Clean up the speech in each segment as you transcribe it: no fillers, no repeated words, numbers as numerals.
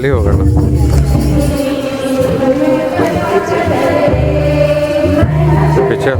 खाली होगा ना। पीछे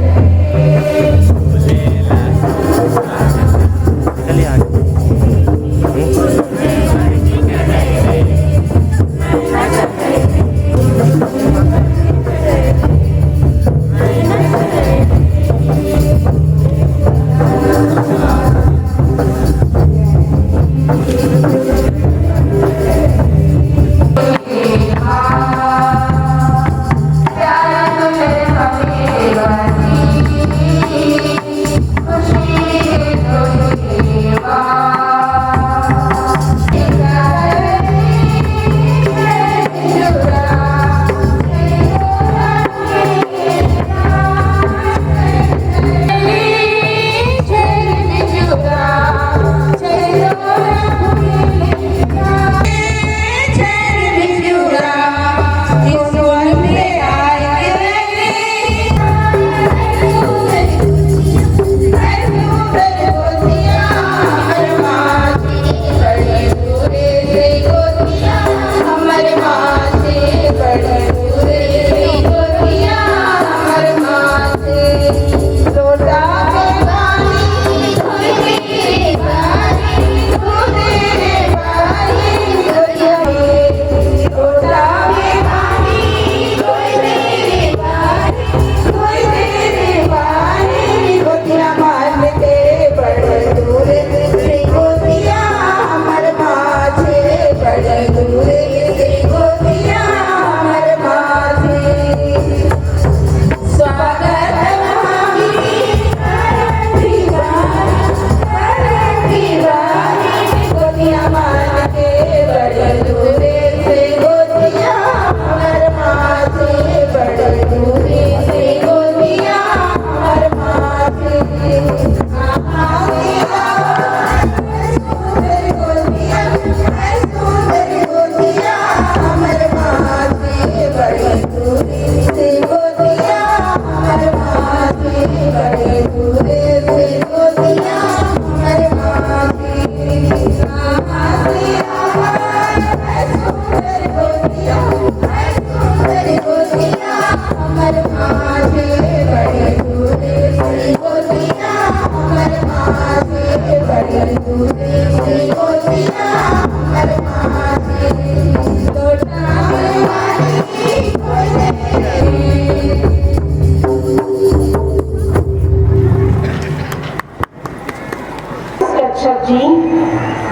जी,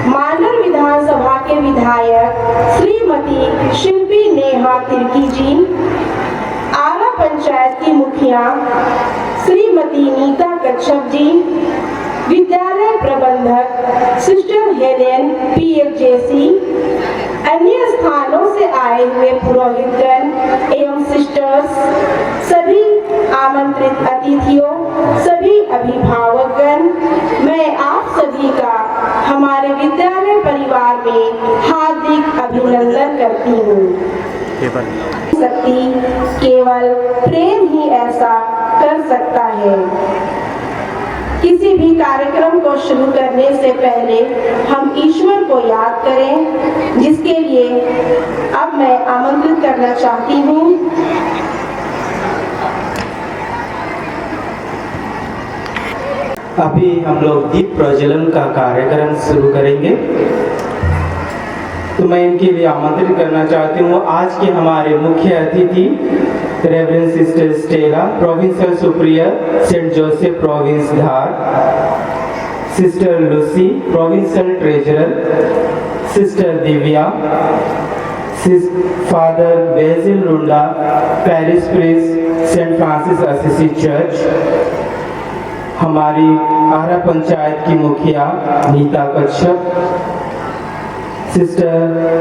मांडर विधानसभा के विधायक श्रीमती शिल्पी नेहा तिर्की जी, आरा पंचायत की मुखिया श्रीमती नीता कच्छप जी, विद्यालय प्रबंधक सिस्टर हेलेन PFJC, अन्य स्थानों से आए हुए पुरोहितगण एवं सिस्टर्स, सभी आमंत्रित अतिथियों, सभी अभिभावकगण, मैं आप सभी का हमारे विद्यालय परिवार में हार्दिक अभिनंदन करती हूँ। शक्ति केवल प्रेम ही ऐसा कर सकता है। किसी भी कार्यक्रम को शुरू करने से पहले हम ईश्वर को याद करें, जिसके लिए अब मैं आमंत्रित करना चाहती हूँ अभी हम लोग दीप प्रज्वलन का कार्यक्रम शुरू करेंगे, तो मैं इनके लिए आमंत्रित करना चाहती हूँ। आज के हमारे मुख्य अतिथि Reverend Sister Stella, provincial superior Saint Joseph province Dhar, Sister Lucy, provincial treasurer, Sister Divya, Father Basil Runda, parish priest Saint Francis Assisi church, हमारी आरा पंचायत की मुखिया Nita Kachhap, Sister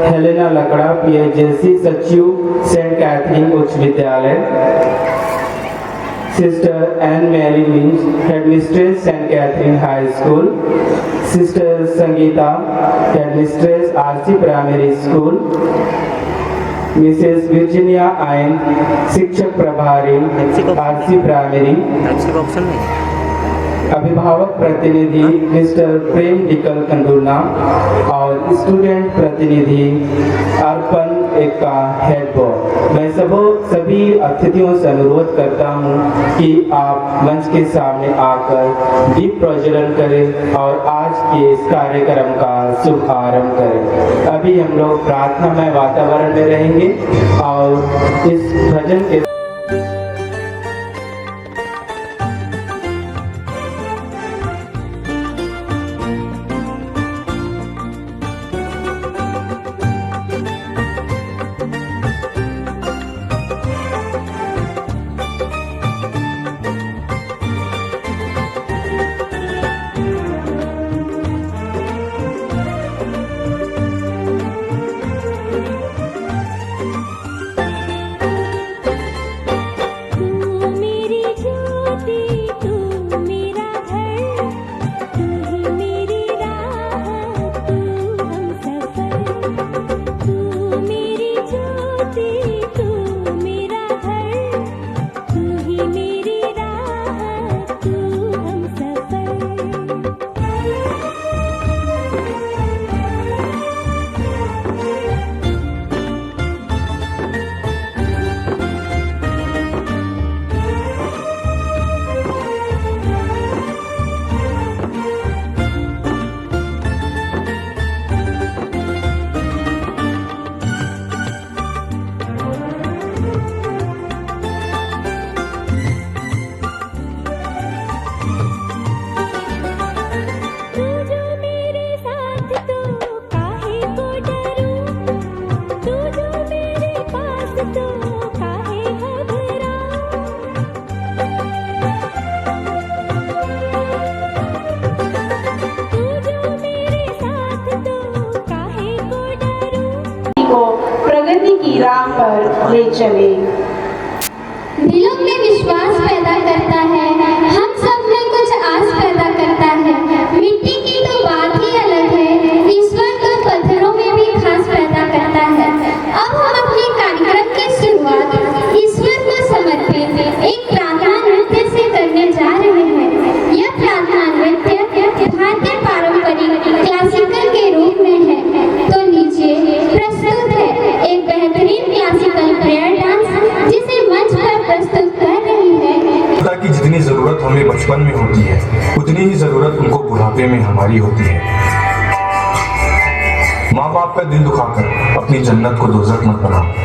Helena Lakra PFJC सचिव सेंट कैथरीन उच्च विद्यालय, Sister Ann Mary Minj headmistress Saint Catherine high school, Sister Sangeeta headmistress RC primary school, Mrs Virginia आयन शिक्षक प्रभारी RC primary, अभिभावक प्रतिनिधि मिस्टर प्रेम डिकल कंदुलना और स्टूडेंट प्रतिनिधि अर्पण एक्का हेड बोर्ड। मैं सभी अतिथियों से अनुरोध करता हूं कि आप मंच के सामने आकर दीप प्रज्वलन करें और आज के इस कार्यक्रम का शुभ आरंभ करें। अभी हम लोग प्रार्थनामय वातावरण में रहेंगे और इस भजन के प्रगति की राह पर ले चले। दिलों में विश्वास पैदा करता है, हम सब में कुछ आस पैदा करता है। मिट्टी की तो बात ही अलग है, ईश्वर तो पत्थरों में भी खास पैदा करता है। अब हम अपने कार्यक्रम की शुरुआत ईश्वर को समर्पित एक प्रार्थना नृत्य से करने जा रहे हैं। यह प्रार्थना नृत्य भारतीय पारंपरिक क्लासिकल के रूप में है। तो लीजिए प्रस्तुत है एक बेहतरीन क्लासिकल प्रेयर डांस जिसे मंच पर प्रस्तुत कर रही है। खुदा की जितनी जरूरत हमें बचपन में होती है उतनी ही जरूरत उनको बुढ़ापे में हमारी होती है। माँ बाप का दिल दुखाकर अपनी जन्नत को दोजख मत बनाओ।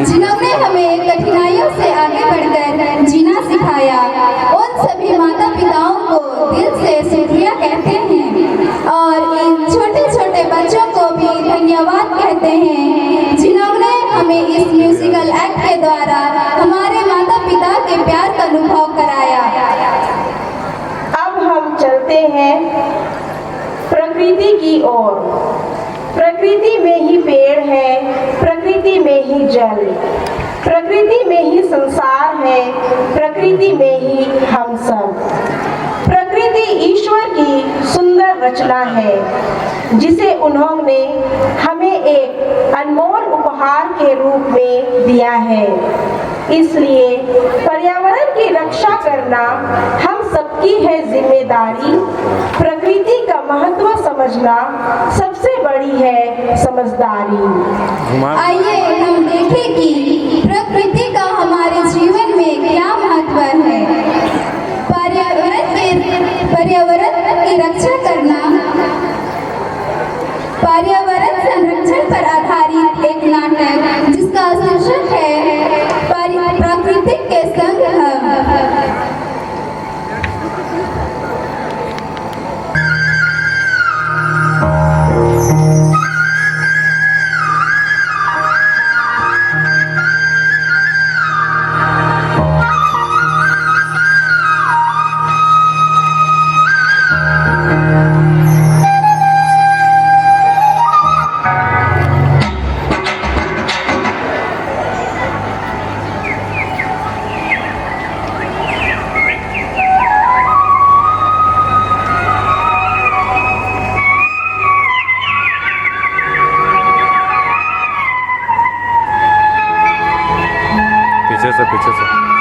जिन्होंने हमें कठिनाइयों से आगे बढ़कर जीना सिखाया, उन सभी माता पिताओं को दिल से शुक्रिया कहते हैं और इन छोटे छोटे बच्चों को भी धन्यवाद कहते हैं जिन्होंने हमें इस म्यूजिकल एक्ट के द्वारा हमारे माता पिता के प्यार का अनुभव कराया। अब हम चलते हैं प्रकृति की ओर। प्रकृति में ही पेड़ है, प्रकृति में ही जल, प्रकृति में ही संसार है, प्रकृति में ही हम सब। प्रकृति ईश्वर की सुंदर रचना है जिसे उन्होंने हमें एक अनमोल उपहार के रूप में दिया है। इसलिए पर्यावरण की रक्षा करना हम सबकी है जिम्मेदारी। प्रकृति का महत्व समझना सबसे बड़ी है समझदारी। आइए हम देखें कि प्रकृति का हमारे जीवन में क्या महत्व है। पर्यावरण की रक्षा करना, पर्यावरण पीछे से पीछे से।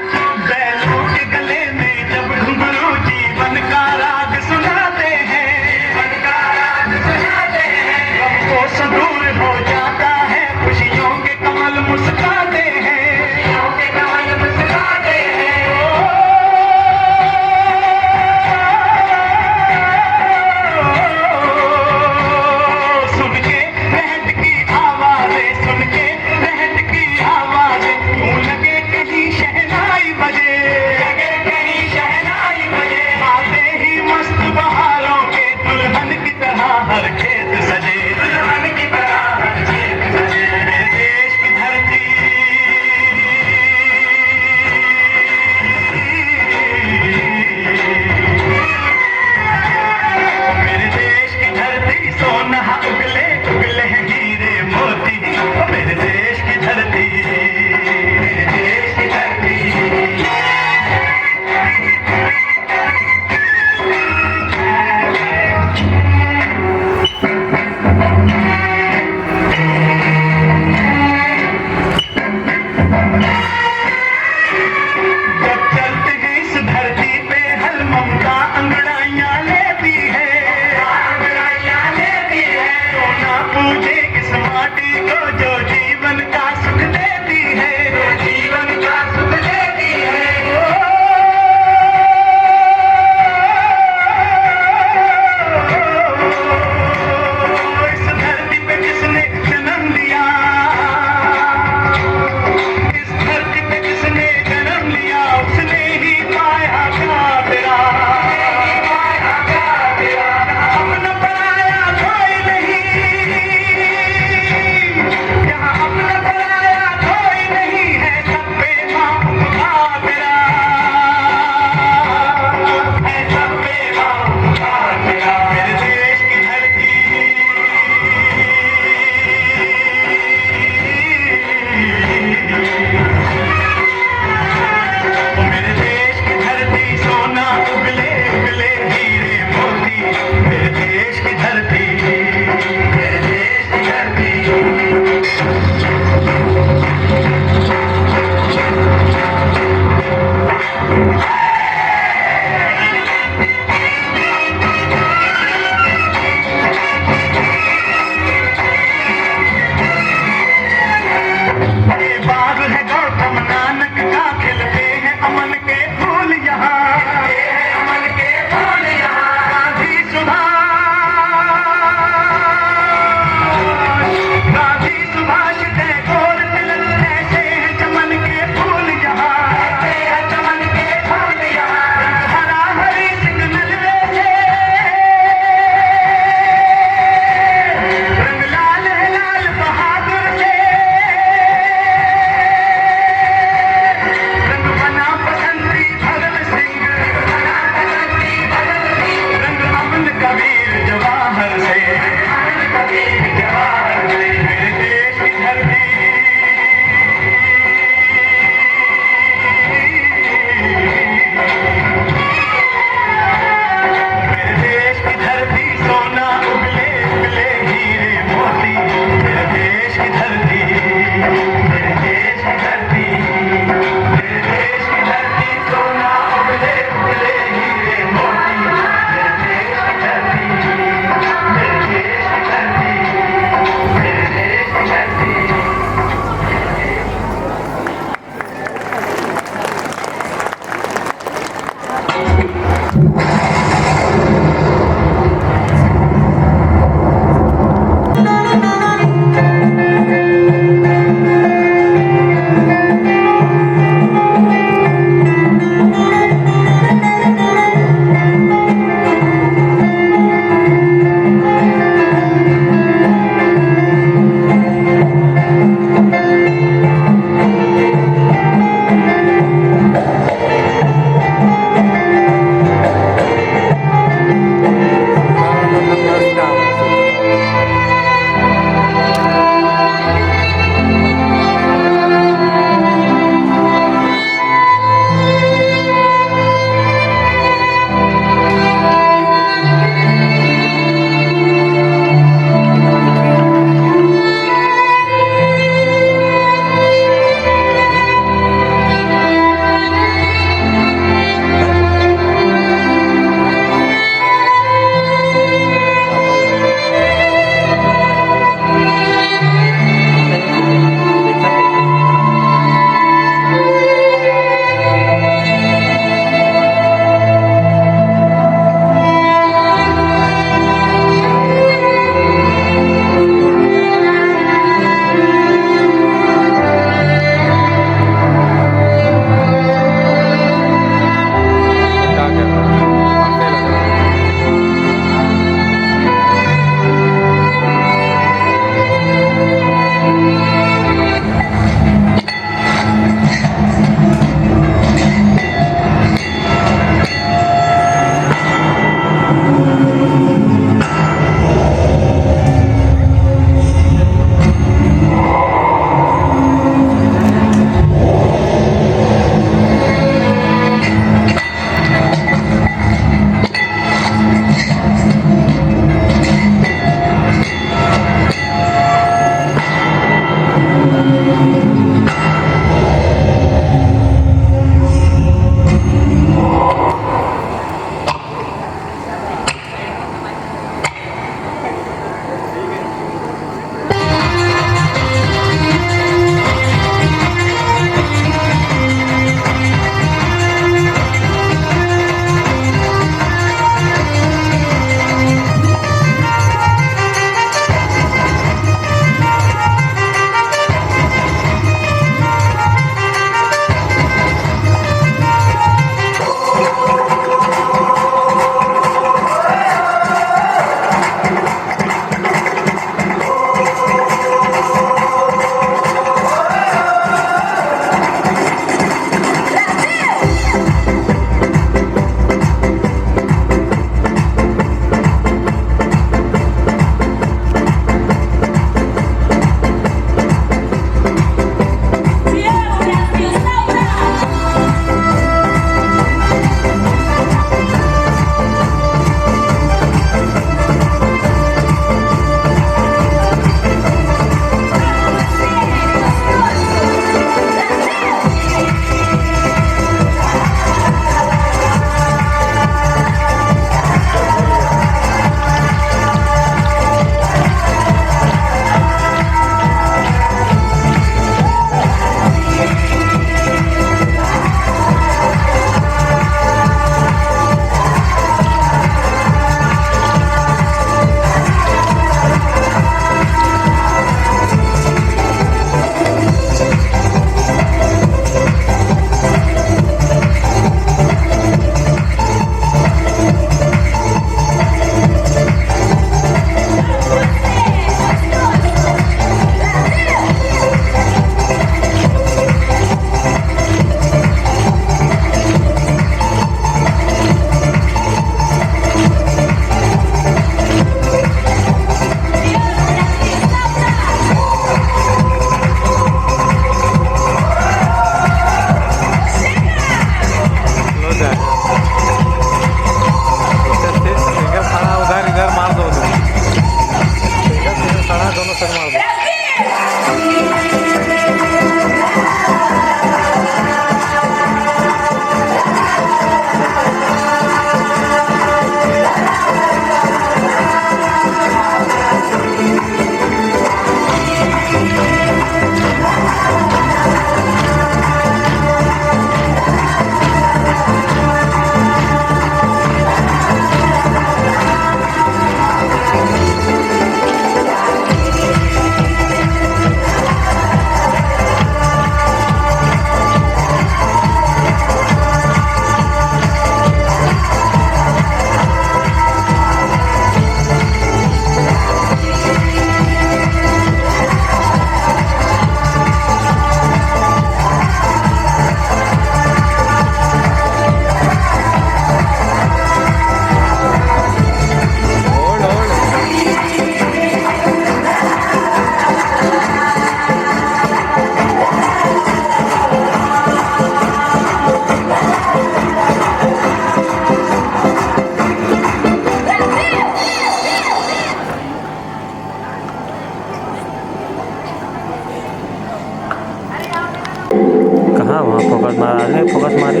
फोकस मारा ले, फोकस मारी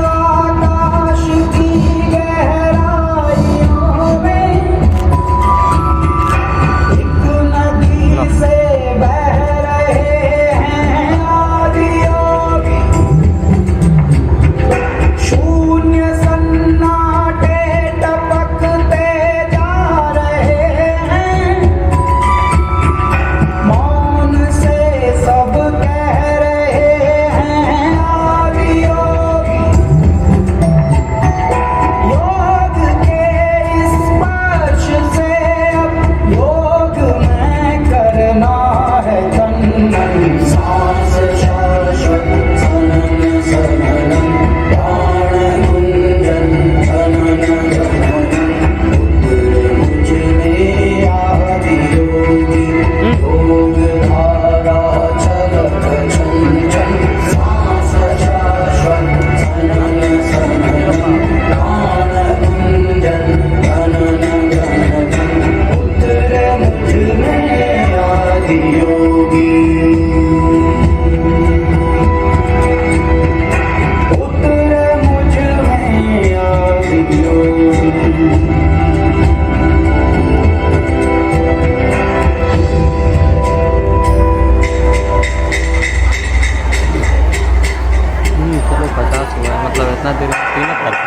आकाश की गहराइयों में एक नदी से बह रहे हैं आदियोगी, शून्य सन्नाटे टपकते जा रहे हैं, मौन से सब कह रहे हैं आदियोगी, योग के स्पर्श से अब योग में करना है तन्मन, सांस शाश्वत सनन सनन प्राण गुंजन धनन धनन, उतर मुझ में आदियोगी, योग धारा चलत छन छन, सांस शाश्वत सनन सनन प्राण गुंजन धनन धनन, उतर मुझ में आदियोगी, उतर मुझ में आदियोगी। चलो 50 हुआ, मतलब इतना देर तीन करता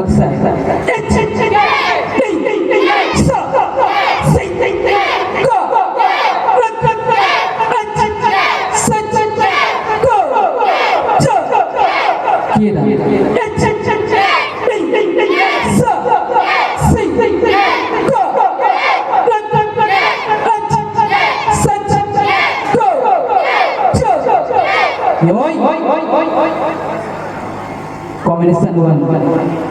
चलता था। Combination one.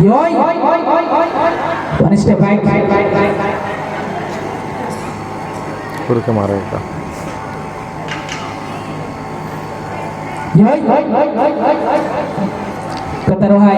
Yoi. One step back. पूरे के मारा था Yoi. Katarohai.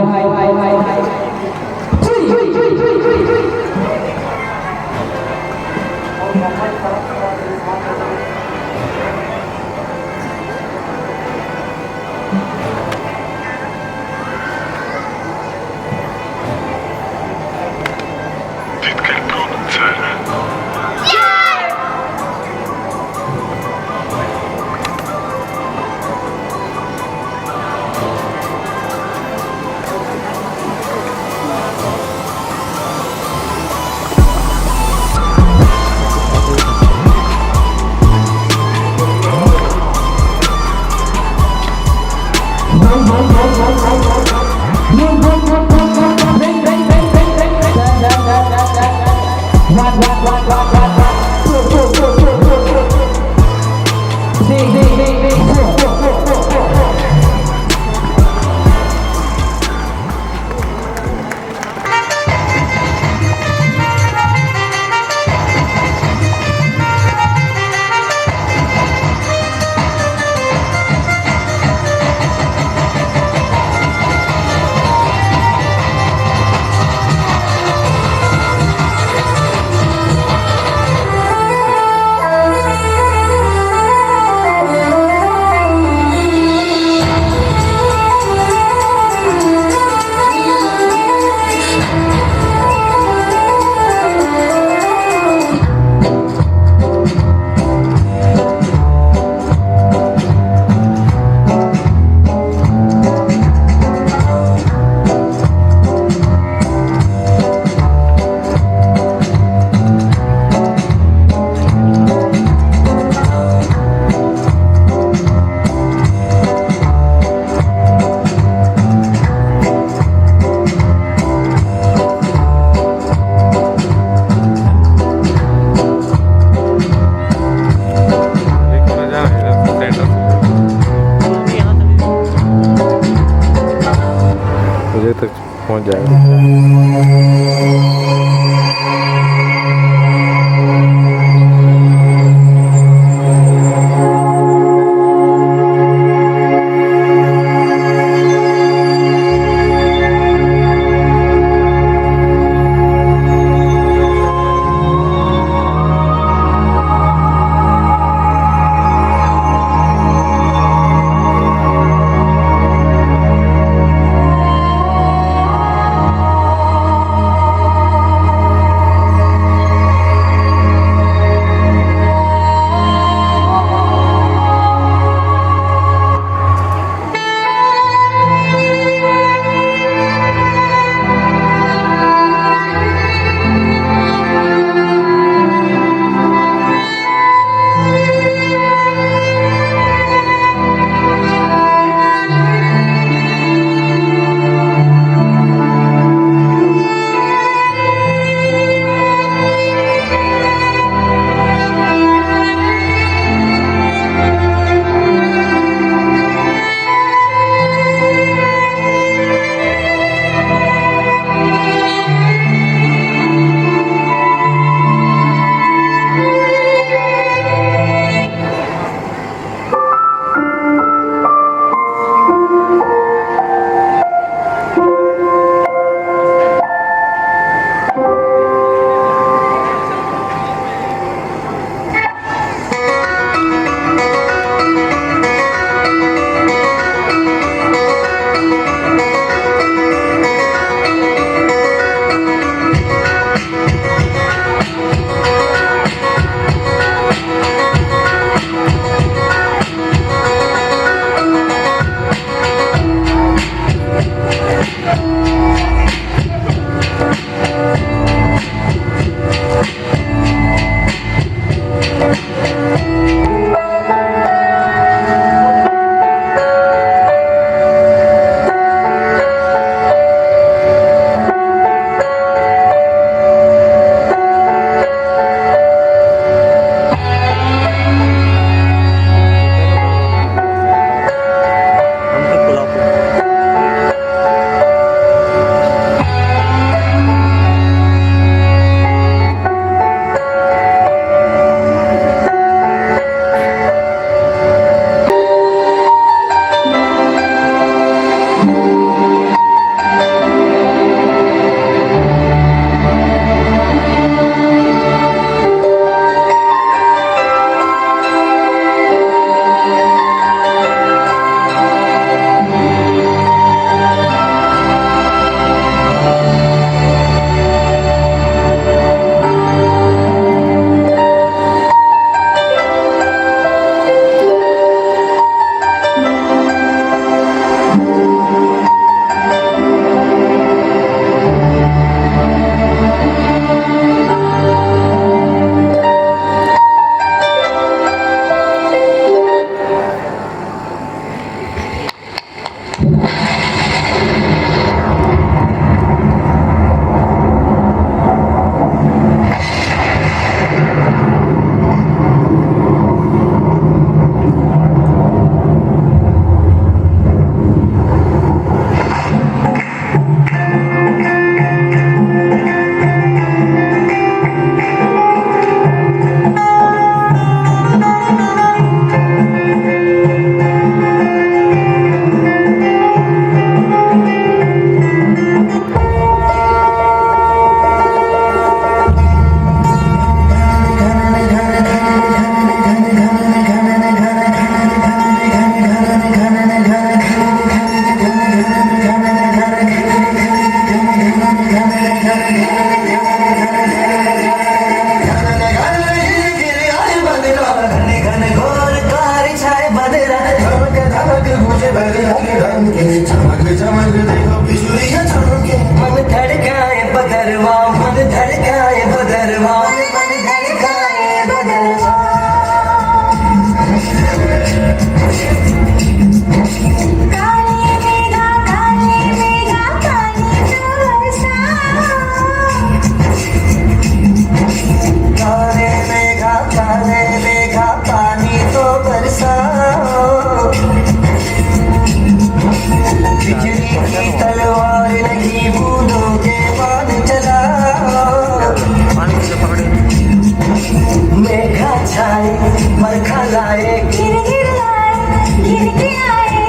बरखा लाए गिर गिर आए गिर के आए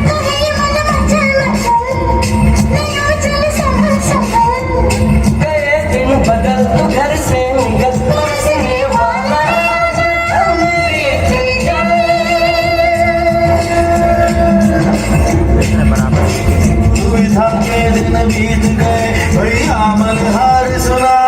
कहीं मन मचल मचल नहीं चल संभल संभल गए दिन बदल तो घर से निकल बरसने वाला अब मेरी चल दुविधा के दिन बीत गए भैया मल्हार सुना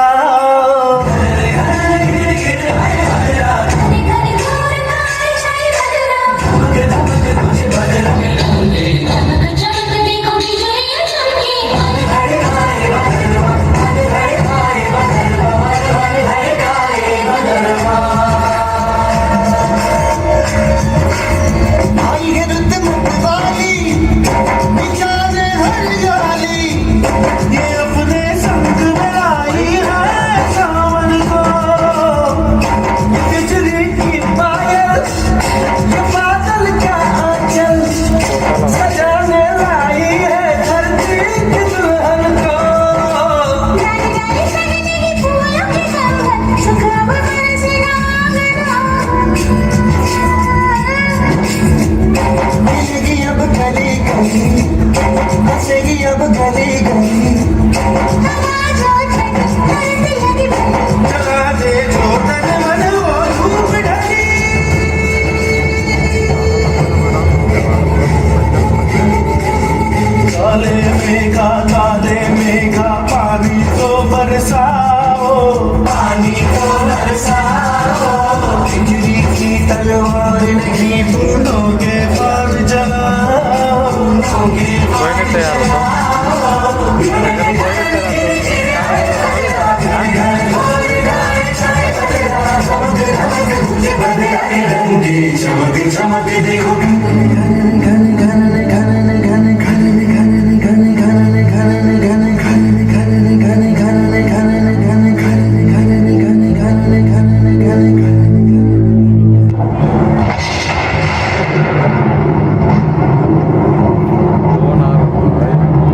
अब गली गली चला दे जो तन मन वो धूप ढली काले मेघा पानी तो बरसाओ पानी तो बरसाओ बिजली की तलवार नहीं फूलों के पार जलाओ कोई नहीं तैयार चमक चमक देखो फोन आ रहा है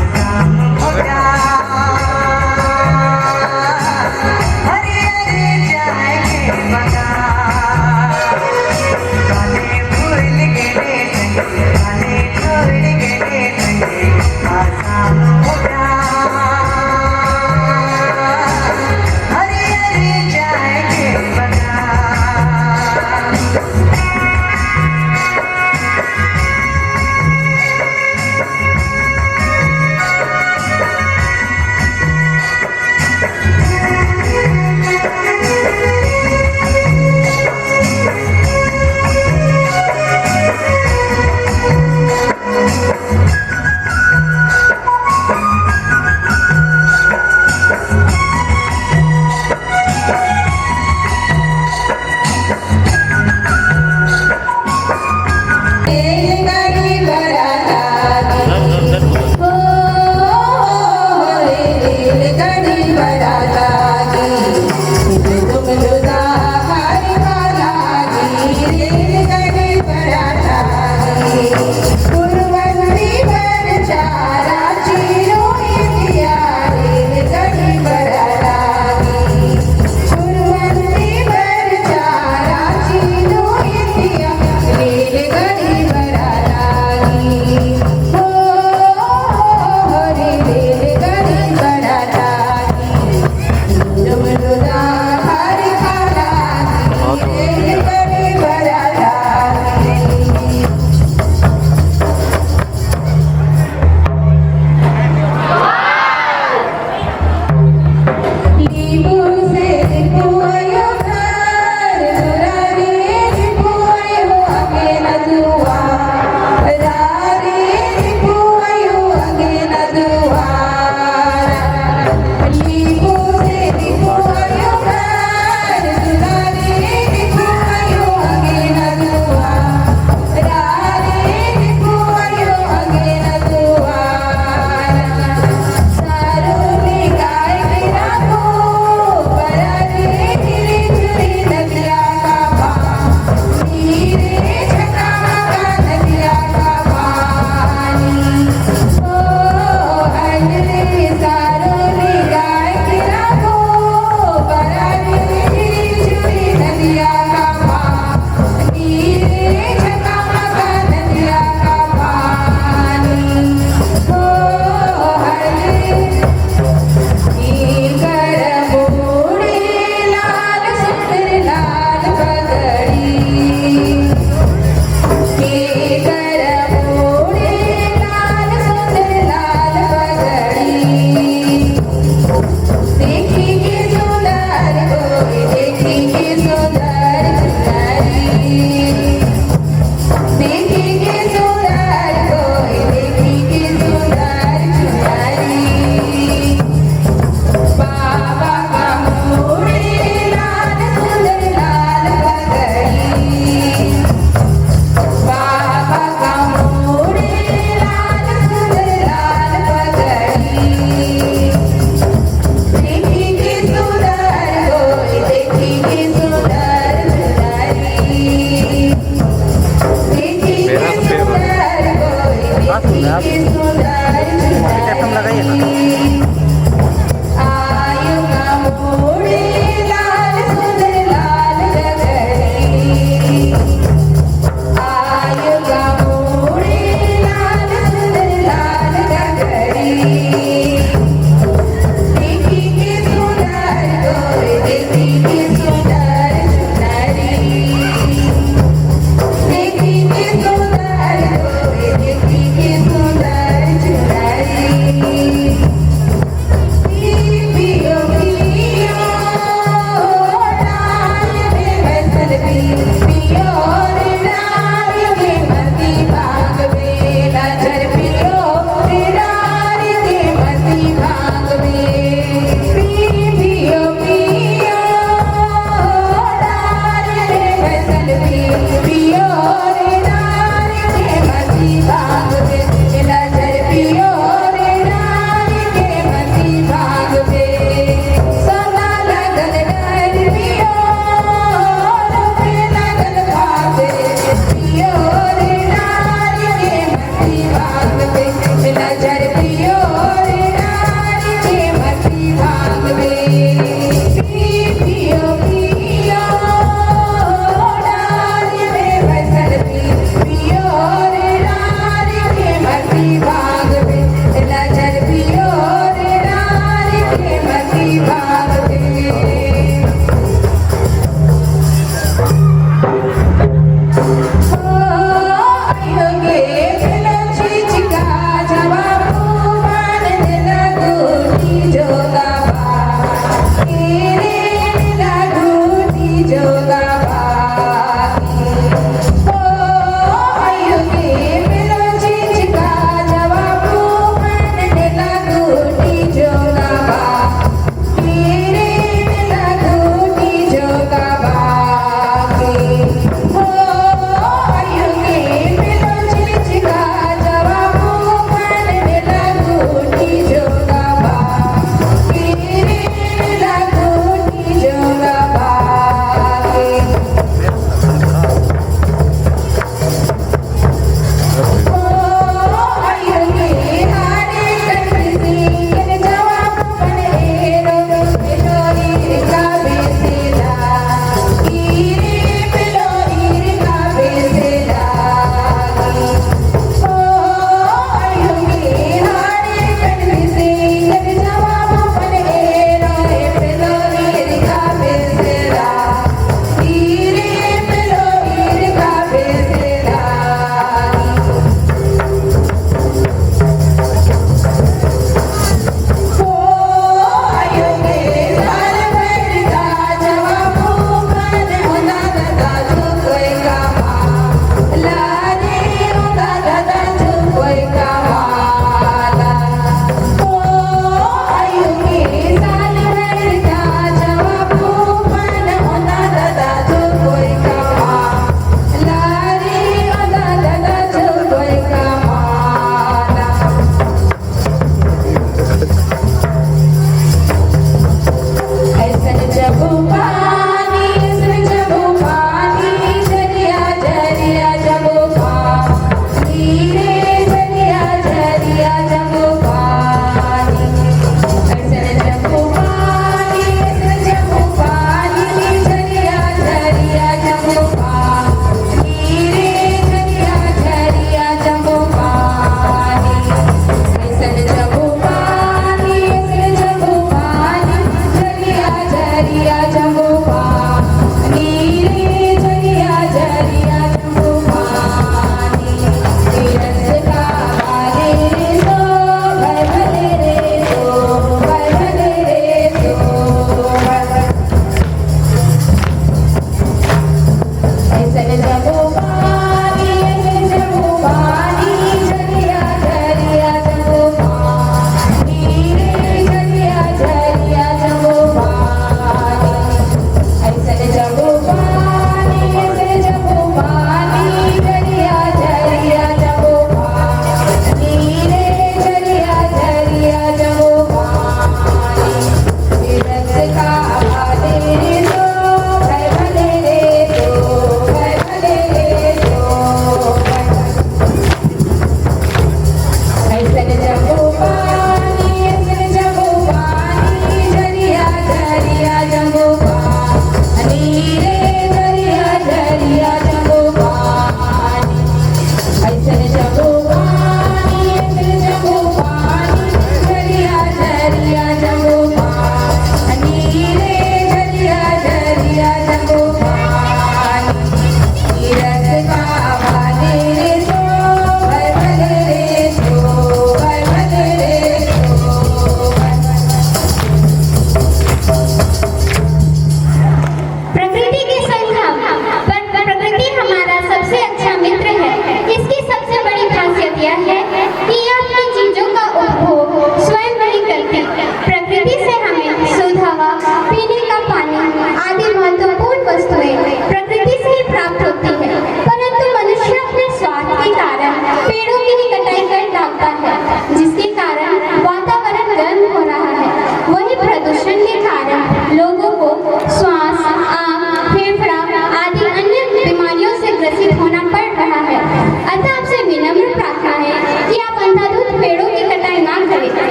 आसाम होगा हरियाली जाएंगे बगान गाने भूल गए गाने छोड़ गए आसाम होगा हरियाली जाएंगे बगान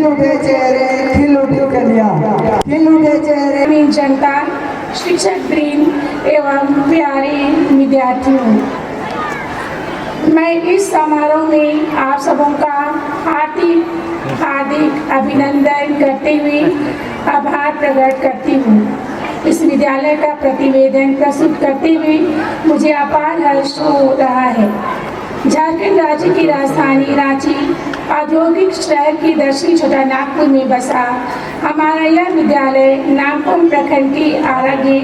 खिल उठे चेहरे खिल उठी कलियां खिल उठे चेहरे ग्रामीण जनता, शिक्षक वृंद एवं प्यारे विद्यार्थियों, मैं इस समारोह में आप सबों का हार्दिक अभिनंदन करते हुए आभार प्रकट करती हूँ। इस विद्यालय का प्रतिवेदन प्रस्तुत करते हुए मुझे अपार हर्ष हो रहा है। झारखंड राज्य की राजधानी रांची औद्योगिक शहर की दक्षिणी छोटानागपुर में बसा हमारा यह विद्यालय नामकुम प्रखंड के आरागे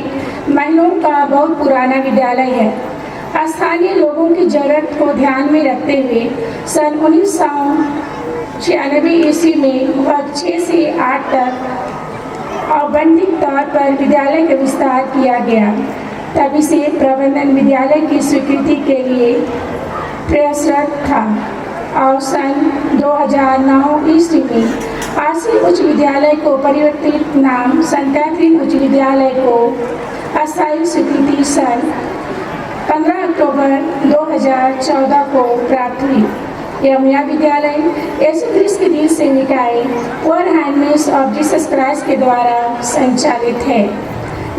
महलों का बहुत पुराना विद्यालय है। स्थानीय लोगों की जरूरत को ध्यान में रखते हुए सन 1996 ईस्वी में वर्ग 6 से 8 तक औपबंधिक तौर पर विद्यालय का विस्तार किया गया। तभी से प्रबंधन विद्यालय की स्वीकृति के लिए प्रयासरत था और सन 2009 ईस्वी में आरसी उच्च विद्यालय को परिवर्तित नाम सन कैथरीन उच्च विद्यालय को अस्थायी स्वीकृति सन 15 अक्टूबर 2014 को प्राप्त हुई। यह विद्यालय यीशु क्रिस्त के दिल से निकाय poor handmades of Jesus Christ के द्वारा संचालित है।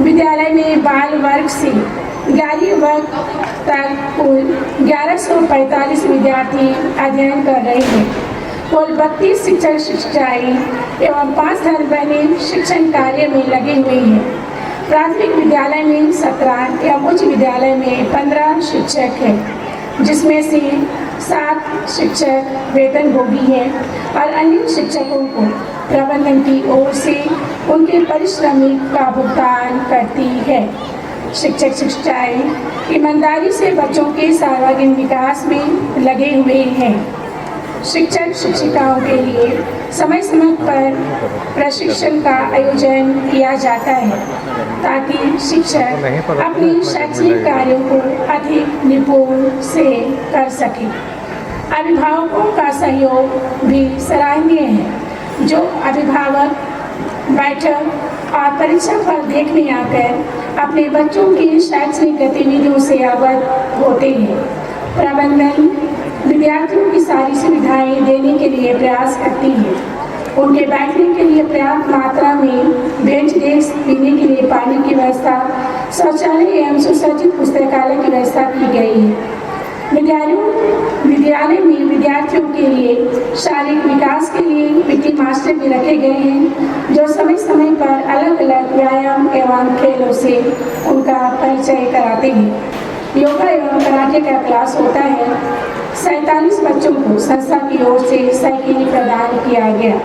विद्यालय में बाल वर्ग से 11वीं वर्ग तक कुल 1145 विद्यार्थी अध्ययन कर रहे हैं। कुल 32 शिक्षक शिक्षिकाएं एवं 5 धर्मबंधु शिक्षण कार्य में लगे हुए हैं। प्राथमिक विद्यालय में 17 एवं उच्च विद्यालय में 15 शिक्षक हैं, जिसमें से 7 शिक्षक वेतनभोगी हैं और अन्य शिक्षकों को प्रबंधन की ओर से उनके परिश्रमिक का भुगतान करती है। शिक्षक शिक्षिकाएं ईमानदारी से बच्चों के सर्वांगीण विकास में लगे हुए हैं। शिक्षक शिक्षिकाओं के लिए समय समय पर प्रशिक्षण का आयोजन किया जाता है ताकि शिक्षक अपने शैक्षणिक कार्यों को अधिक निपुण से कर सकें। अभिभावकों का सहयोग भी सराहनीय है, जो अभिभावक बैठक और परीक्षा फल देखने आकर अपने बच्चों की शैक्षणिक गतिविधियों से अवगत होते हैं। प्रबंधन विद्यार्थियों की सारी सुविधाएं देने के लिए प्रयास करती है। उनके बैठने के लिए पर्याप्त मात्रा में बेंच डेस्क, पीने के लिए पानी की व्यवस्था, शौचालय एवं सुसज्जित पुस्तकालय की व्यवस्था की गई है। विद्यालय में विद्यार्थियों के लिए शारीरिक विकास के लिए पीटी मास्टर भी रखे गए हैं, जो समय समय पर अलग अलग व्यायाम एवं खेलों से उनका परिचय कराते हैं। योगा एवं कराटे का क्लास होता है। 47 बच्चों को संस्था की ओर से साइकिल प्रदान किया गया।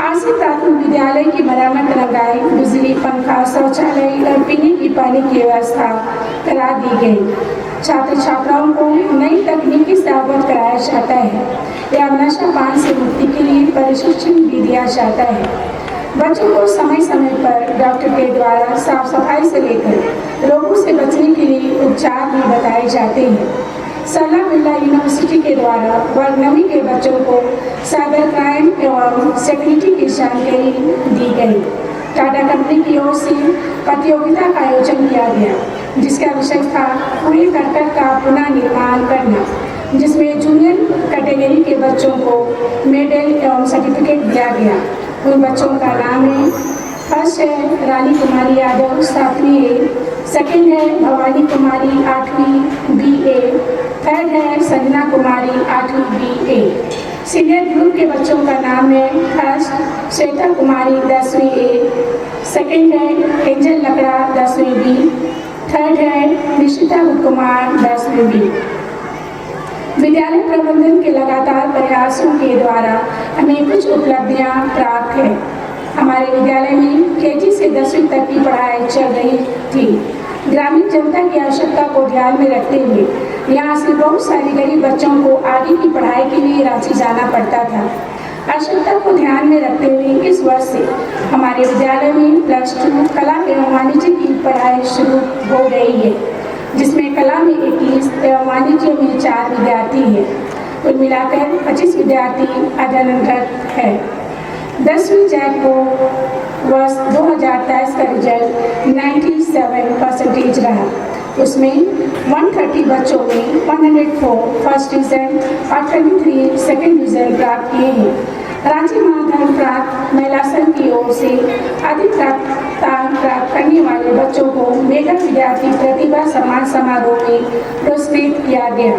आरसी प्राथमिक विद्यालय की मरम्मत, रंगाई, बिजली, पंखा, शौचालय और पीने की पानी की व्यवस्था करा दी गई। छात्र छात्राओं को नई तकनीकी से अवगत कराया जाता है या नशा पान से मुक्ति के लिए प्रशिक्षण भी दिया जाता है। बच्चों को समय समय पर डॉक्टर के द्वारा साफ सफाई से लेकर रोगों से बचने के लिए उपचार भी बताए जाते हैं। सरला बिरला यूनिवर्सिटी के द्वारा वर्ग 9 के बच्चों को साइबर क्राइम एवं सिक्योरिटी की जानकारी दी गई। टाटा कंपनी की ओर से प्रतियोगिता का आयोजन किया गया, जिसका विषय था कूड़े करकट का पुनः निर्माण करना, जिसमें जूनियर कैटेगरी के बच्चों को मेडल एवं सर्टिफिकेट दिया गया। उन बच्चों का नाम है, फर्स्ट है रानी कुमारी यादव 7वीं ए, सेकेंड है भवानी कुमारी 8वीं BA, थर्ड है संजना कुमारी 8वीं BA। सीनियर ग्रुप के बच्चों का नाम है, फर्स्ट श्वेता कुमारी 10वीं A, सेकेंड है एंजल लकड़ा 10वीं B, थर्ड है निशिता कुमार 10वीं B। विद्यालय प्रबंधन के लगातार प्रयासों के द्वारा हमें कुछ उपलब्धियां प्राप्त है। हमारे विद्यालय में KG से 10वीं तक की पढ़ाई चल रही थी। ग्रामीण जनता की आवश्यकता को ध्यान में रखते हुए यहाँ से बहुत सारे गरीब बच्चों को आगे की पढ़ाई के लिए रांची जाना पड़ता था। आवश्यकता को ध्यान में रखते हुए इस वर्ष से हमारे विद्यालय में +2 कला एवं वाणिज्य की पढ़ाई शुरू हो गई है, जिसमें कला में 21 एवं वाणिज्य में 4 विद्यार्थी हैं। कुल मिलाकर 25 विद्यार्थी अध्ययनरत है। 10वीं जैक को वर्ष 2023 का रिजल्ट 97% रहा। उसमें 130 बच्चों में 104 फर्स्ट डिवीज़न और 23 सेकेंड डिवीज़न प्राप्त किए हैं। रांची महाधन प्राप्त महिला संघ की ओर से अधिक रक्तदान प्राप्त करने वाले बच्चों को मेगा विद्यार्थी प्रतिभा सम्मान समारोह में पुरस्कृत किया गया।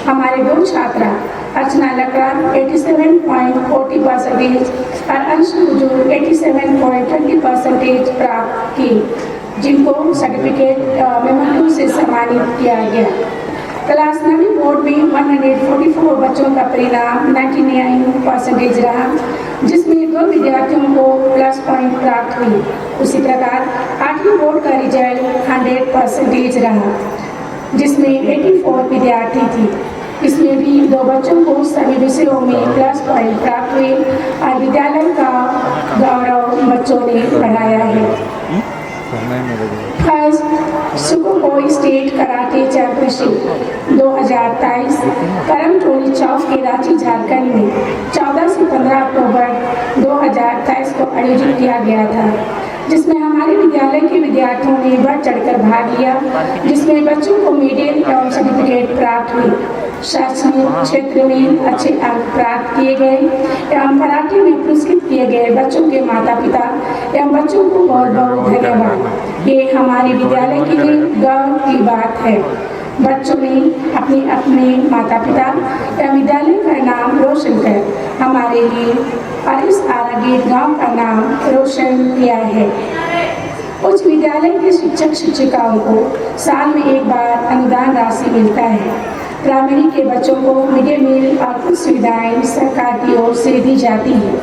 हमारे 2 छात्रा अर्चना लकड़ा 87.40% और अंशु हुजूर 87.20% प्राप्त की, जिनको सर्टिफिकेट मेमोरेंडम से सम्मानित किया गया। क्लास 9 बोर्ड में 144 बच्चों का परिणाम 99% रहा, जिसमें 2 विद्यार्थियों को प्लस पॉइंट प्राप्त हुई। उसी प्रकार 8वीं बोर्ड का रिजल्ट 100% रहा, जिसमें 84 विद्यार्थी थी। इसमें भी 2 बच्चों को सभी विषयों में प्लस पॉइंट प्राप्त हुए और विद्यालय का गौरव बच्चों ने बढ़ाया है। फर्स्ट सुकुबोई स्टेट कराटे चैंपियनशिप 2023 करम टोली चौक के रांची झारखंड में 14 से 15 अक्टूबर 2023 को आयोजित किया गया था, जिसमें हमारे विद्यालय के विद्यार्थियों ने बढ़ चढ़कर भाग लिया, जिसमें बच्चों को मेडल एवं सर्टिफिकेट प्राप्त हुई। शैक्षणिक क्षेत्र में अच्छे अंक प्राप्त किए गए एवं कराटे में पुरस्कृत किए गए बच्चों के माता पिता एवं बच्चों को बहुत बहुत धन्यवाद। ये हमारे विद्यालय के लिए गर्व की बात है। बच्चों ने अपने अपने माता पिता एवं विद्यालय का नाम रोशन कर हमारे लिए और इस आरागेट गांव का नाम रोशन किया है। उच्च विद्यालय के शिक्षक शिक्षिकाओं को साल में एक बार अनुदान राशि मिलता है। प्राइमरी के बच्चों को मिड डे मील और कुछ सुविधाएं सरकार की ओर से दी जाती है।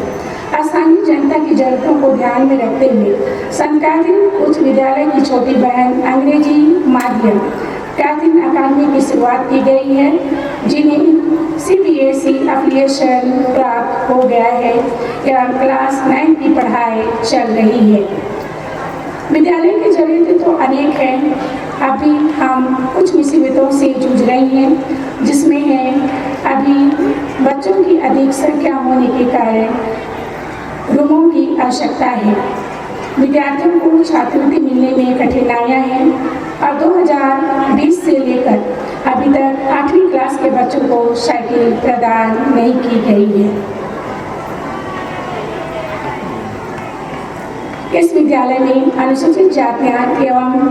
स्थानीय जनता की जरूरतों को ध्यान में रखते हुए संत कैथरीन उच्च विद्यालय की छोटी बहन अंग्रेजी माध्यम कैथरीन अकादमी की शुरुआत की गई है, जिन्हें CBSE एफिलिएशन प्राप्त हो गया है एवं क्लास 9 की पढ़ाई चल रही है। विद्यालय की जरूरतें तो अनेक हैं, अभी हम कुछ मुसीबतों से जूझ रही हैं, जिसमें है अभी बच्चों की अधिक संख्या होने के कारण रूमों की आवश्यकता है। विद्यार्थियों को छात्रवृत्ति मिलने में कठिनाइयां हैं और 2020 से लेकर अभी तक 8वीं क्लास के बच्चों को साइकिल प्रदान नहीं की गई है। इस विद्यालय में अनुसूचित जातियां एवं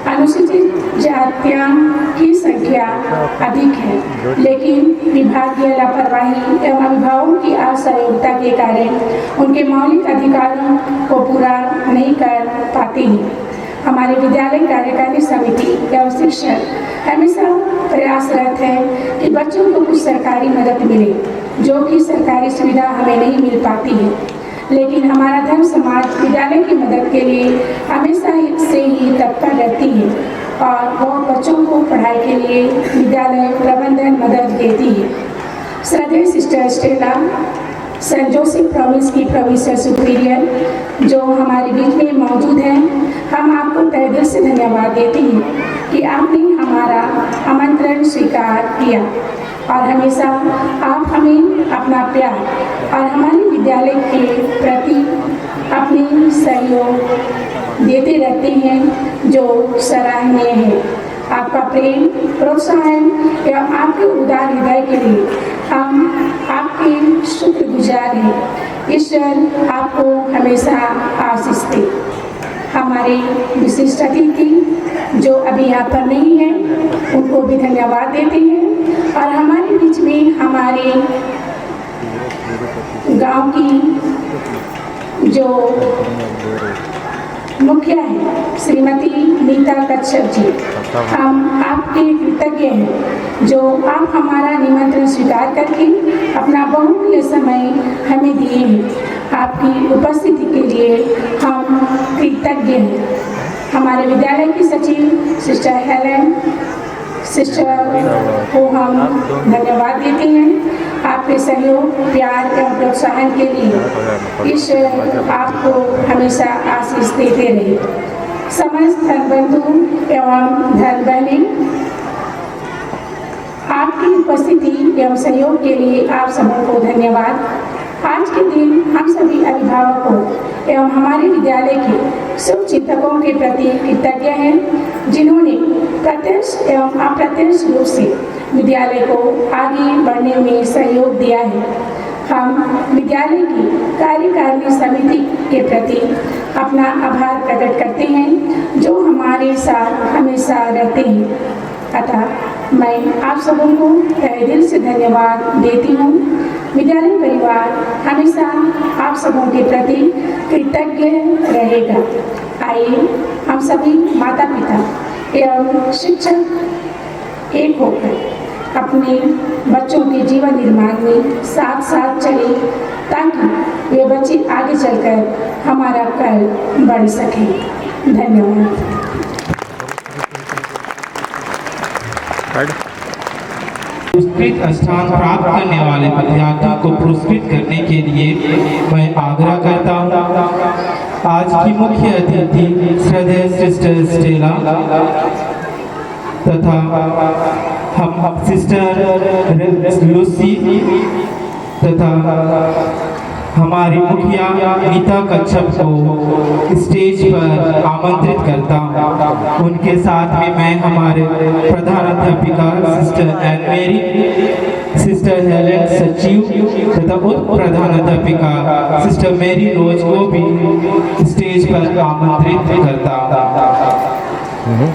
अनुसूचित जातियां की संख्या अधिक है, लेकिन विभागीय लापरवाही एवं अभिभावकों की असहयोगिता के कारण उनके मौलिक अधिकारों को पूरा नहीं कर पाते हैं। हमारे विद्यालय कार्यकारिणी समिति एवं शिक्षक हमेशा प्रयासरत है कि बच्चों को कुछ सरकारी मदद मिले, जो कि सरकारी सुविधा हमें नहीं मिल पाती है। लेकिन हमारा धर्म समाज विद्यालय की मदद के लिए हमेशा से ही तत्पर रहती है और बहुत बच्चों को पढ़ाई के लिए विद्यालय प्रबंधन मदद देती है। श्रद्धेय sister Stella Saint Joseph province की प्रोविंशियल सुपीरियर जो हमारे बीच में मौजूद हैं, हम आपको तहे दिल से धन्यवाद देते हैं कि आपने हमारा आमंत्रण स्वीकार किया और हमेशा आप हमें अपना प्यार और हमारे विद्यालय के प्रति अपनी सहयोग देते रहते हैं, जो सराहनीय है। आपका प्रेम, प्रोत्साहन एवं आपके उदार हृदय के लिए हम आपके शुक्रगुजार हैं। ईश्वर आपको हमेशा आशीष दे। हमारे विशिष्ट अतिथि जो अभी यहाँ पर नहीं है, उनको भी धन्यवाद देते हैं और हमारे बीच में हमारे गांव की जो मुखिया है श्रीमती नीता कच्छप जी, हम आपके कृतज्ञ हैं जो आप हमारा निमंत्रण स्वीकार करके अपना बहुमूल्य समय हमें दिए हैं। आपकी उपस्थिति के लिए हम कृतज्ञ हैं। हमारे विद्यालय की सचिव सिस्टर हेलन सिस्टर को हम धन्यवाद देते हैं आपके सहयोग, प्यार एवं प्रोत्साहन के लिए। ईश्वर आपको हमेशा आशीष देते रहे। समस्त धर्म बंधु एवं धर्म बहनें, आपकी उपस्थिति एवं सहयोग के लिए आप सबों को धन्यवाद। आज के दिन हम सभी अभिभावकों एवं हमारे विद्यालय के शुभचिंतकों के प्रति कृतज्ञ हैं, जिन्होंने प्रत्यक्ष एवं अप्रत्यक्ष रूप से विद्यालय को आगे बढ़ने में सहयोग दिया है। हम विद्यालय की कार्यकारिणी समिति के प्रति अपना आभार प्रकट करते हैं, जो हमारे साथ हमेशा रहते हैं। अतः मैं आप सबों को तहे दिल से धन्यवाद देती हूँ। विद्यालय परिवार हमेशा आप सबों के प्रति कृतज्ञ रहेगा। आइए हम सभी माता पिता एवं शिक्षक एक होकर अपने बच्चों के जीवन निर्माण में साथ साथ चले, ताकि वे बच्चे आगे चलकर हमारा कल बढ़ सकें। धन्यवाद। पुरस्कृत स्थान प्राप्त करने वाले विद्यार्थियों को पुरस्कृत करने के लिए मैं आग्रह करता हूँ। आज की मुख्य अतिथि श्रद्धेय सिस्टर स्टेला तथा हम सिस्टर लूसी तथा हमारी मुखिया नीता कच्छप को स्टेज पर आमंत्रित करता हूँ। उनके साथ में मैं हमारे प्रधानाध्यापिका सिस्टर एन मेरी, सिस्टर हेलेन सचिव तथा उप प्रधानाध्यापिका सिस्टर मेरी रोज को भी स्टेज पर आमंत्रित करता हूँ।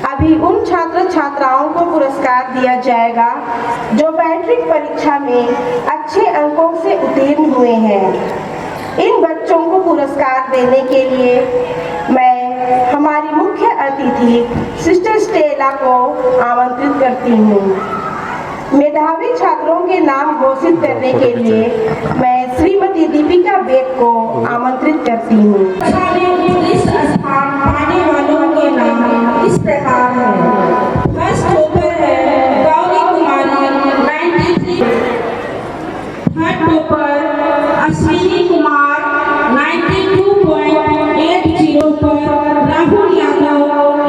अभी उन छात्र छात्राओं को पुरस्कार दिया जाएगा जो मैट्रिक परीक्षा में अच्छे अंकों से उत्तीर्ण हुए हैं। इन बच्चों को पुरस्कार देने के लिए मैं हमारी मुख्य अतिथि सिस्टर स्टेला को आमंत्रित करती हूँ। मेधावी छात्रों के नाम घोषित करने के लिए मैं श्रीमती दीपिका बेग को आमंत्रित करती हूँ। स्थान पाने वालों के नाम इस प्रकार हैं। फर्स्ट टॉपर है गौरी कुमारी 93, थर्ड टॉपर अश्विनी कुमार 92.80 पर, Rahul Yadav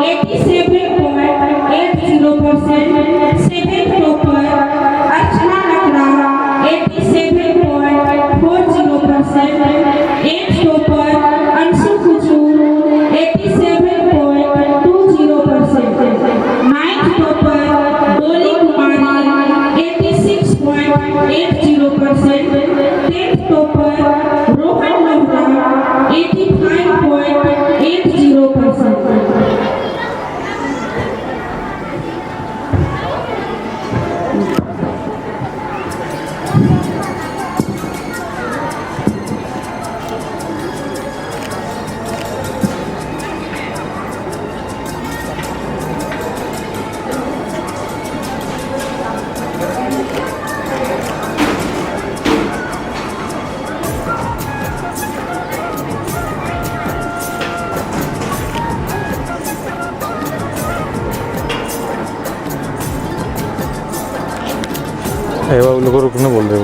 87.80%, seventh topper Archana Nakra 87.40%, eighth topper Anshu Kuchur 87.20%, ninth topper Dolly Kumari 86.80%, tenth topper Rohan Lohra 85.80%। उन लोगों को रुकने बोल रहे हो।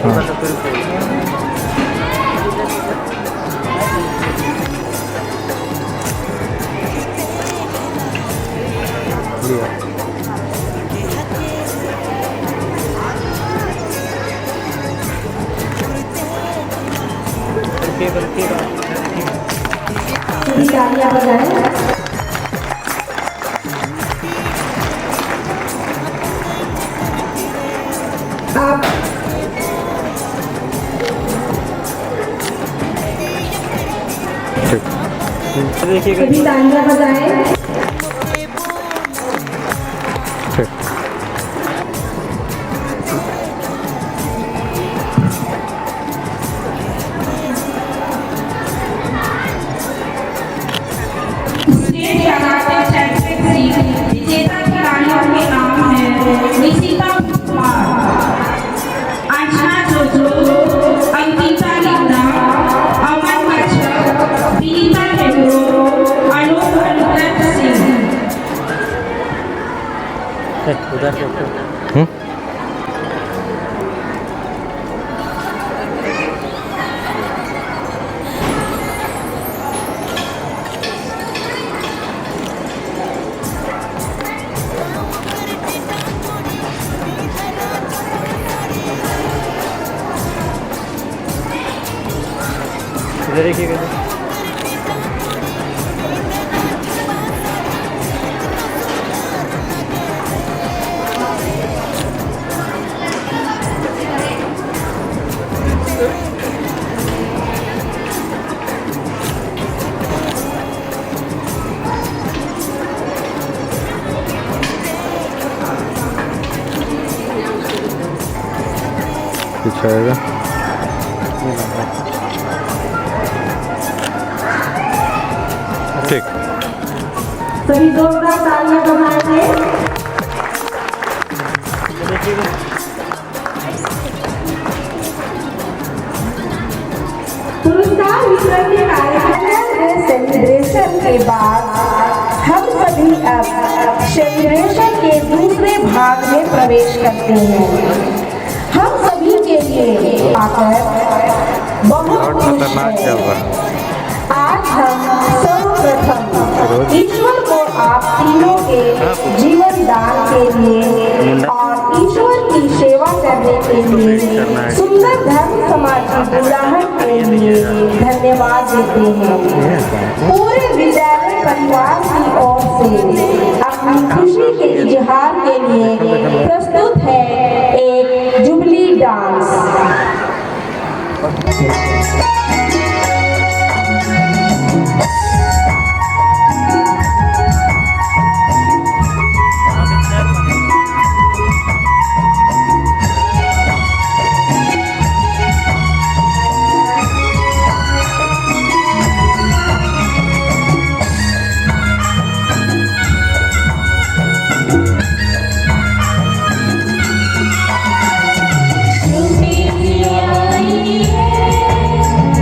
हाँ। तालियां बजाएं। सभी तालियां बजाएं। स्टेट कराटे चैंपियनशिप विजेता खिलाड़ियों के नाम हैं निशिता कुमार, अंशना जोजो, अंकिता लीना, अमन कच्छप, विनीता हेगड़ो, अनूप अनुदत्त सिंह। उधर इधर देखिएगा कुछ आएगा। ठीक, सभी जोरदार तालियां बजाएंगे। पुरस्कार वितरण के कार्यक्रम में सेलिब्रेशन के बाद हम सभी अब सेलिब्रेशन के दूसरे भाग में प्रवेश करते हैं। हम सभी के लिए आकर बहुत खुश हैं। आज हम सर्वप्रथम ईश्वर को आप तीनों के जीवन दान के लिए और ईश्वर की सेवा करने के लिए सुंदर धर्म समाज की उदाहरण के लिए धन्यवाद देते हैं। पूरे विद्यालय परिवार की ओर से अपनी खुशी के इजहार के लिए प्रस्तुत है एक जुबली डांस। आई है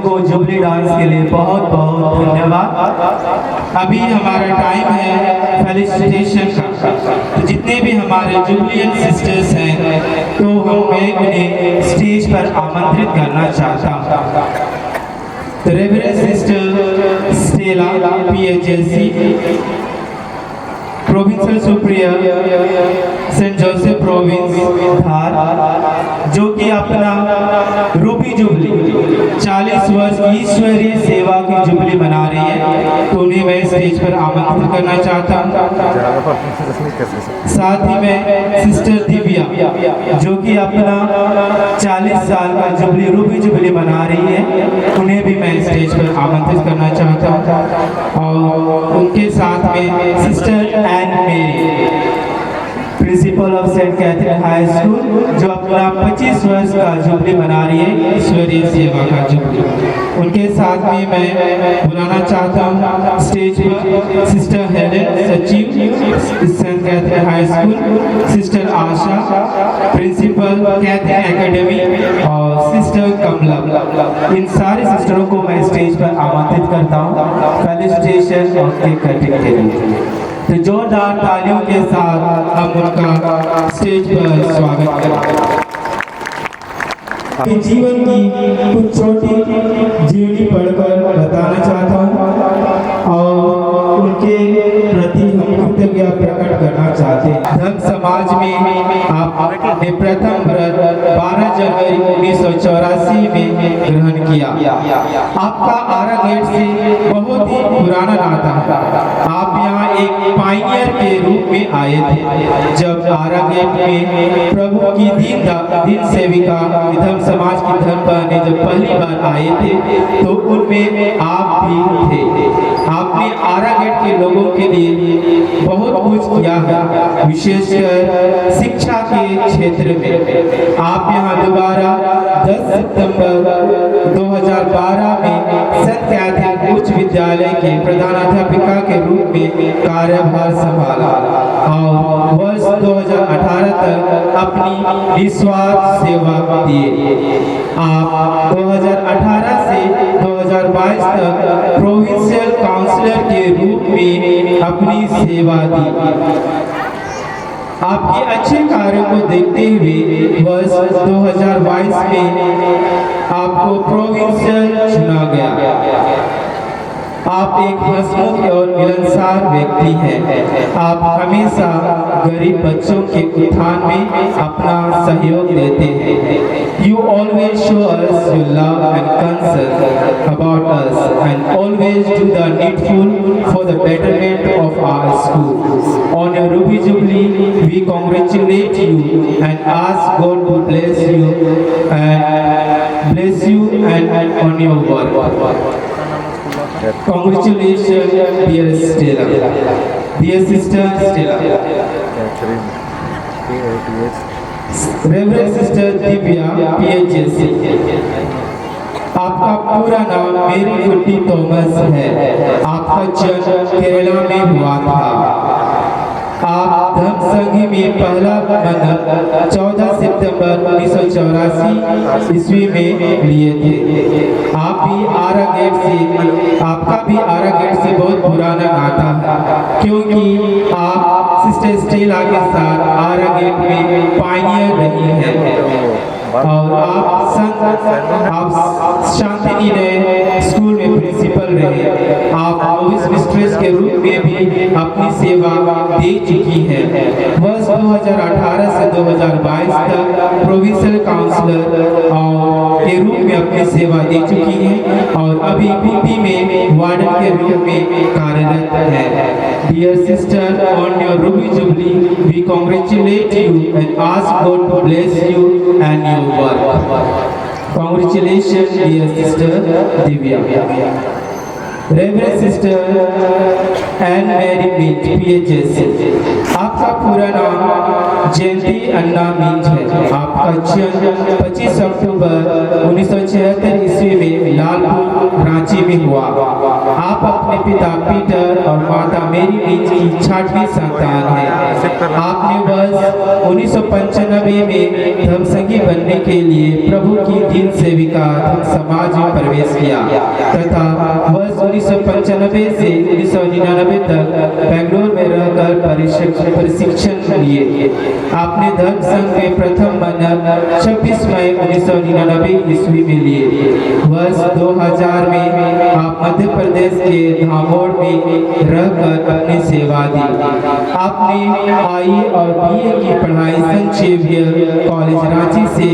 को जुबली डांस के लिए बहुत बहुत धन्यवाद। अभी हमारा टाइम है फेलिसिटेशन का, तो जितने भी हमारे जुबलियन सिस्टर्स हैं तो मैं उन्हें स्टेज पर आमंत्रित करना चाहता हूँ। Reverend Sister Stella PHSC provincial superior Saint Joseph province Dhar, जो कि अपना रूबी जुबली 40 वर्ष की ईश्वरीय सेवा की जुबली मना रही है, तो उन्हें मैं स्टेज पर आमंत्रित करना चाहता हूँ। साथ ही मैं सिस्टर दिव्या, जो कि अपना 40 साल का जुबली रूबी जुबली मना रही है, उन्हें भी मैं स्टेज पर आमंत्रित करना चाहता हूँ। और उनके साथ में sister Ann Mary, principal of Saint Catherine high school, जो अपना 25 वर्ष का जुबली मना रही है, ईश्वरीय सेवा का जुबली। उनके साथ में मैं बुलाना चाहता हूँ स्टेज पर सिस्टर हेलेन सचिव Saint Catherine high school, Sister Asha principal Catherine academy और सिस्टर कमला। इन सारे सिस्टरों को मैं स्टेज पर आमंत्रित करता हूँ फेलिसिटेशन और केक कटिंग के लिए। तो जोरदार तालियों के साथ हम उनका स्टेज पर स्वागत करें। जीवन की कुछ छोटी जीवनी पढ़कर बताना चाहता हूँ और उनके प्रति हम कृतज्ञता प्रकट करना चाहते हैं। धर्म समाज में आपने प्रथम व्रत 12 जनवरी 1984 में ग्रहण किया। आपका आरा गेट से बहुत ही पुराना नाता है। आप यहाँ एक पायनियर के रूप में आए थे। जब आरा गेट में प्रभु की दीन सेविका धर्म समाज की धर्म ने जब पहली बार आए थे तो उनमें आप भी थे। आपने आरा गेट के लोगों के लिए बहुत कुछ किया है, विशेषकर शिक्षा के क्षेत्र में। आप यहाँ दोबारा 10 सितंबर 2012 में सेंट कैथरीन उच्च विद्यालय के प्रधानाध्यापिका के रूप में कार्यभार संभाला और वर्ष 2018 तक अपनी निस्वार्थ सेवा दिए। आप 2018 से 2022 तक प्रोविंशियल काउंसलर के रूप में अपनी सेवा दी। आपके अच्छे कार्यों को देखते हुए वर्ष 2022 में आपको प्रोविंशियल चुना गया। आप एक हंसमुख और मिलनसार व्यक्ति हैं। आप हमेशा गरीब बच्चों के उत्थान में अपना सहयोग देते हैं। You always show us your love and concern about us and always do the needful for the betterment of our school. On your Ruby Jubilee, we congratulate you and ask God to bless you and on your work. Congratulations, dear Stella. Dear sister Stella. Reverend Sister Divya, PHSC. आपका पूरा नाम मेरी गुड्डी Thomas है। आपका जन्म केरला में हुआ था। आप धर्म संघ में पहला बंधन 14 सितंबर 1984 ईस्वी में लिए थे। आप भी आरा गेट से, आपका भी आरा गेट से बहुत पुराना नाता है, क्योंकि आप सिस्टर स्टेला के साथ आरा गेट में पायनियर रही हैं और आप शांतिनिलय स्कूल में प्रिंसिपल रहे। आप नोविस मिस्ट्रेस के रूप में भी अपनी सेवा दे चुकी हैं। वर्ष 2018 से 2022 तक प्रोविंशियल काउंसलर के रूप में अपनी सेवा दे चुकी हैं और अभी पीपी में वार्डन के रूप में कार्यरत है। Dear sister, on your Ruby Jubilee, we congratulate you and ask God to bless you and your work. Congratulations, dear sister Divya. Reverend Sister Anne Mary Mead, PHSC. आपका पूरा नाम जयंती अन्ना मींज है। आपका जन्म 25 अक्टूबर 1976 ईस्वी में लालपुर रांची में हुआ। आप अपने पिता पीटर और माता मेरी मींज की 6वीं संतान हैं। आपने वर्ष 1995 में धर्मसंगी बनने के लिए प्रभु की दीन सेविका धर्म समाज में प्रवेश किया तथा वर्ष 1995 से 1999 तक बेंगलोर में रहकर प्रशिक्षण लिए। आपने धर्म संघ में प्रथम बनर 26 मई 1999 ईस्वी में लिए। वर्ष 2000 में आप मध्य प्रदेश के धामोड़ में रहकर अपनी सेवा दी। आपने आई और बीए की पढ़ाई संत जेवियर कॉलेज रांची से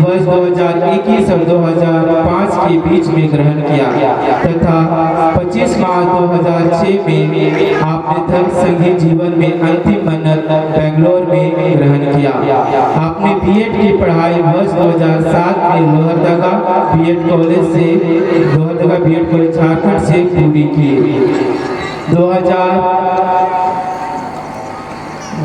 वर्ष 2021 और 2005 के बीच में ग्रहण किया तथा 25 मार्च 2006 में आपने धर्म संघी जीवन में अंतिम मन्नत बेंगलोर में ग्रहण किया। आपने बीएड की पढ़ाई वर्ष 2007 में लोहरदगा बीएड कॉलेज झारखंड से पूरी की।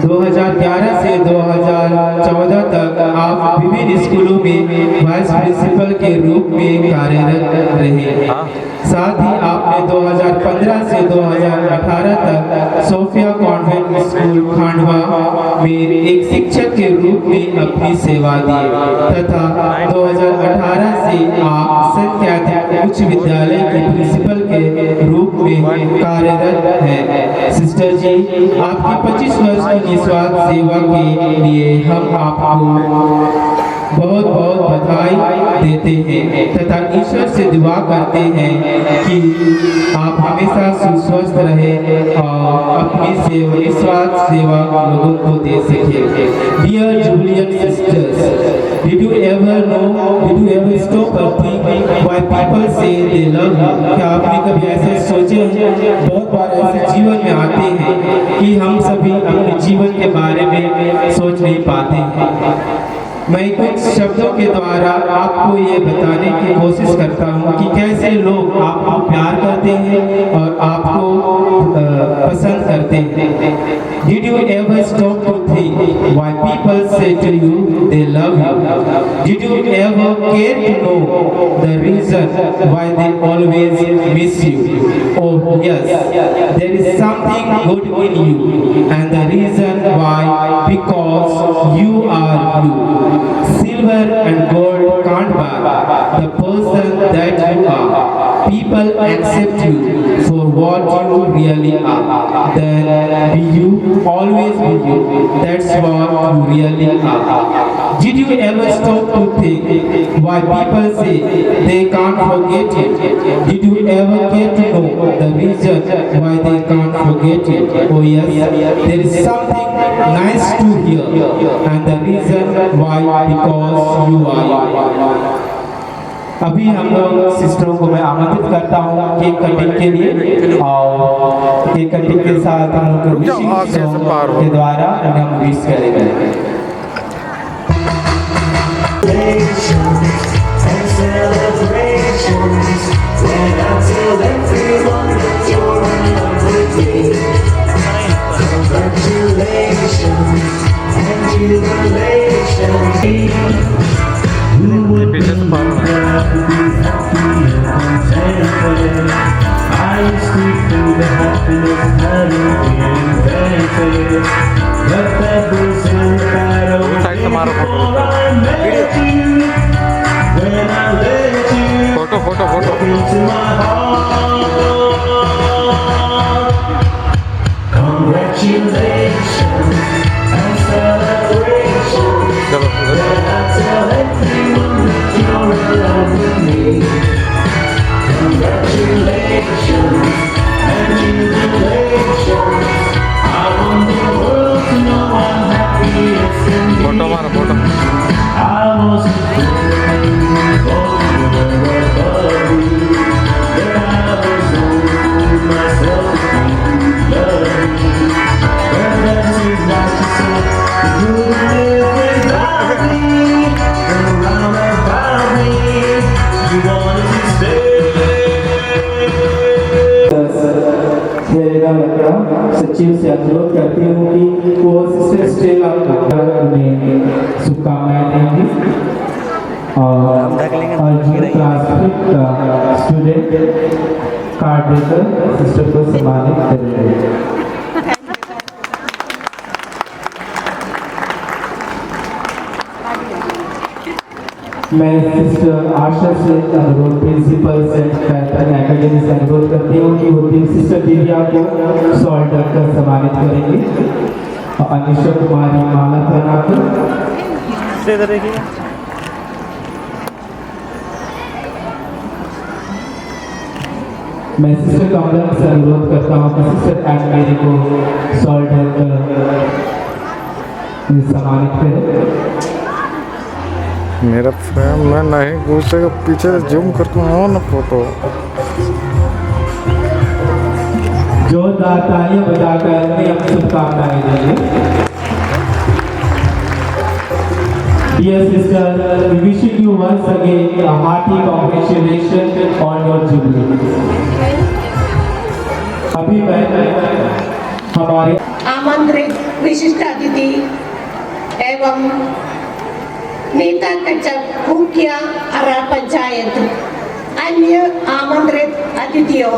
2011 से 2014 तक आप विभिन्न स्कूलों में वाइस प्रिंसिपल के रूप में कार्यरत रहे। साथ ही आपने 2015 से 2018 तक सोफिया कॉन्वेंट स्कूल खांडवा में एक शिक्षक के रूप में अपनी सेवा दी तथा 2018 से आप संत कैथोलिक उच्च विद्यालय के प्रिंसिपल के रूप में कार्यरत हैं। सिस्टर जी, आपकी 25 वर्ष की निस्वार्थ सेवा के लिए हम आपको बहुत बहुत बधाई देते हैं तथा ईश्वर से दुआ करते हैं कि आप हमेशा सुस्वस्थ रहें और अपनी निस्वार्थ सेवा लोगों को दे सकें। Dear Julian sisters, did you ever stop and think why people say they love you? क्या आपने कभी ऐसे सोचे हैं? बहुत बार ऐसे जीवन में आते हैं कि हम सभी अपने जीवन के बारे में सोच नहीं पाते हैं। मैं कुछ शब्दों के द्वारा आपको ये बताने की कोशिश करता हूँ कि कैसे लोग आपको प्यार करते हैं और आपको पसंद करते हैं। Did you ever stop to think why people say to you they love you? Did you ever care to know the reason why they always miss you? Oh yes, there is something good in you, and the reason why, because you are you. Silver and gold can't buy the person that you are. People accept you for what you really are. Then be you, always be you. That's what you really are. Did you ever stop to think why people say they can't forget it? Did you ever get to know the reason why they can't forget it? Oh yes, there is something nice to hear, and the reason why, because you are you. अभी हम लोग सिस्टरों को मैं आमंत्रित करता हूँ cake cutting के लिए और केक कटिंग के साथ हम लोग विशिंग सॉन्ग के द्वारा हम विश करेंगे। बच्चों से अनुरोध करती हूँ कि वो सिस्टर स्टेला उन्हें शुभकामनाएं देंगी और अर्जुन क्लास 5 का स्टूडेंट कार्ड देकर सिस्टर को सम्मानित करेंगे। मैं सिस्टर आशा से अनुरोध प्रिंसिपल सेंट कैथरीन एकेडमी से अनुरोध करती हूँ कि वो सिस्टर दिव्या को शॉल ढककर सम्मानित करेंगे और अनिशा कुमारी माला पहनाकर। मैं सिस्टर कमला से अनुरोध करता हूँ कि सिस्टर एंड मेरी को शॉल ढककर सम्मानित करें। मेरा फ्रेम में नहीं घुसेगा, पीछे जूम करके हो ना फोटो। जोरदार तालियां बजाकर उन्हें हम शुभकामनाएं देंगे। Dear sister, we wishing you once again a hearty congratulations on your jubilee. अभी मैं हमारे आमंत्रित विशिष्ट अतिथि एवं नेता कचक मुखिया अरा पंचायत, अन्य आमंत्रित अतिथियों,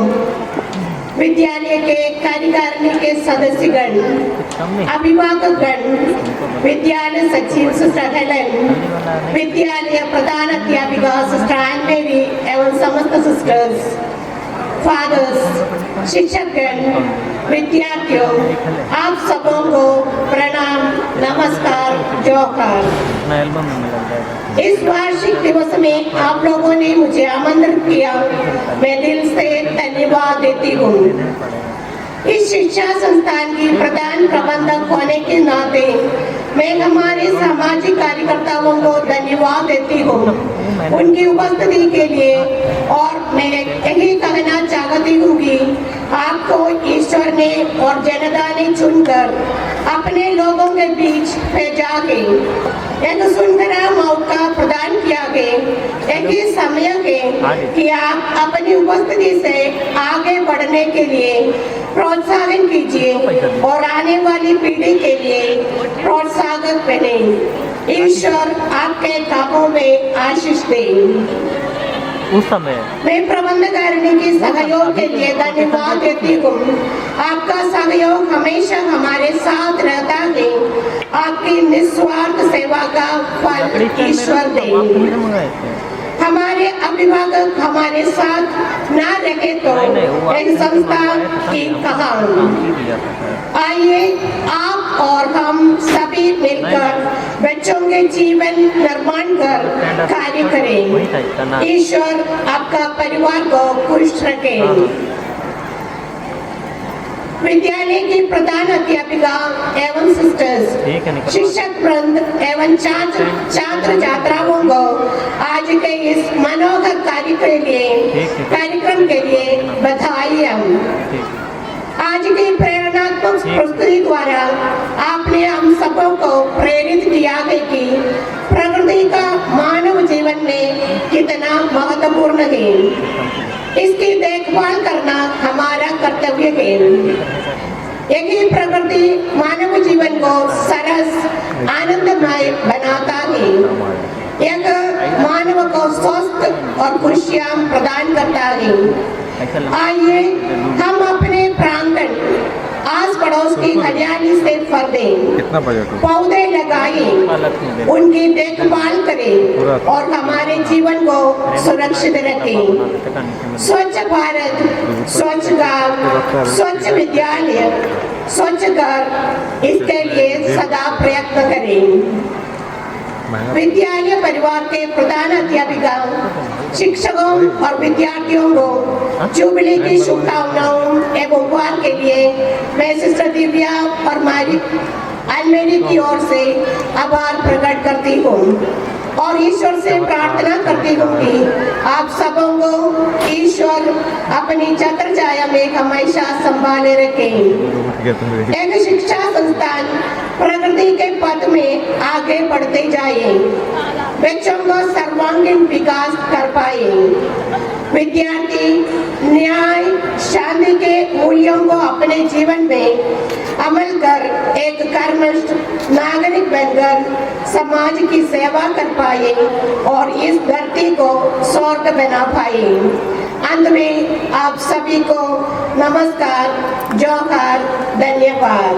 विद्यालय के कार्यकारिणी के सदस्यगण, अभिभावकगण, विद्यालय सचिव सिस्टर हेलन, विद्यालय प्रधान अध्यापिका सिस्टर एन मेरी एवं समस्त सिस्टर्स, फादर्स, शिक्षकगण, विद्यार्थियों, आप सबों को प्रणाम, नमस्कार, जोहार। इस वार्षिक दिवस में आप लोगों ने मुझे आमंत्रित किया, मैं दिल से धन्यवाद देती हूँ। इस शिक्षा संस्थान की प्रधान प्रबंधक होने के नाते मैं हमारे सामाजिक कार्यकर्ताओं को धन्यवाद देती हूँ उनकी उपस्थिति के लिए, और मैं यही कहना चाहती हूँ कि आपको ईश्वर ने और जनता ने चुनकर अपने लोगों के बीच भेजा के एक सुंदर मौका प्रदान किया गया, एक ही समय के कि आप अपनी उपस्थिति से आगे बढ़ने के लिए प्रोत्साहन कीजिए और आने वाली पीढ़ी के लिए प्रोत्साहक बने। ईश्वर आपके कामों में आशीष दे। उस समय मैं प्रबंधकारिणी की सहयोग के लिए धन्यवाद देती हूँ। आपका सहयोग हमेशा हमारे साथ रहता है। आपकी निस्वार्थ सेवा का फल ईश्वर दे। हमारे अभिभावक हमारे साथ ना रहे तो एक संस्था की कहानी। आइए आप और हम सभी मिलकर बच्चों के जीवन निर्माण कर कार्य करें। ईश्वर आपका परिवार को खुश रखे। विद्यालय की प्रधान अध्यापिका एवं सिस्टर्स, शिक्षक वृंद एवं छात्र छात्राओं को आज के इस मनोहर कार्यक्रम के लिए बधाई। आज की प्रेरणात्मक प्रस्तुति द्वारा आपने हम सबों को प्रेरित किया है कि प्रकृति का मानव जीवन में कितना महत्वपूर्ण है। इसकी देखभाल करना हमारा कर्तव्य है। यही प्रकृति मानव जीवन को सरस आनंदमय बनाता है। यह मानव को स्वस्थ और खुशियां प्रदान करता है। आइए हम अपने प्रांगण आस पड़ोस की हरियाली से भर दें, पौधे लगाएं, उनकी देखभाल करें और हमारे जीवन को सुरक्षित रखें। स्वच्छ भारत, स्वच्छ गांव, स्वच्छ विद्यालय, स्वच्छ घर, इसके लिए सदा प्रयत्न करें। विद्यालय परिवार के प्रधान अध्यापिका, शिक्षकों और विद्यार्थियों को जुबली की शुभकामनाओं एवं उपहार के लिए मैं सिस्टर दिव्या और मारी अलमेरी की ओर से आभार प्रकट करती हूँ और ईश्वर से प्रार्थना करती हूँ कि आप सबों को ईश्वर अपनी छत्र छाया में हमेशा संभाले रखें। एक शिक्षा संस्थान प्रगति के पथ में आगे बढ़ते जाए, बच्चों को सर्वांगीण विकास कर पाए। विद्यार्थी न्याय शांति के मूल्यों को अपने जीवन में अमल कर एक कर्मठ नागरिक बनकर समाज की सेवा कर पाए और इस धरती को स्वर्ग बना पाए। अंत में आप सभी को नमस्कार, जोहार, धन्यवाद।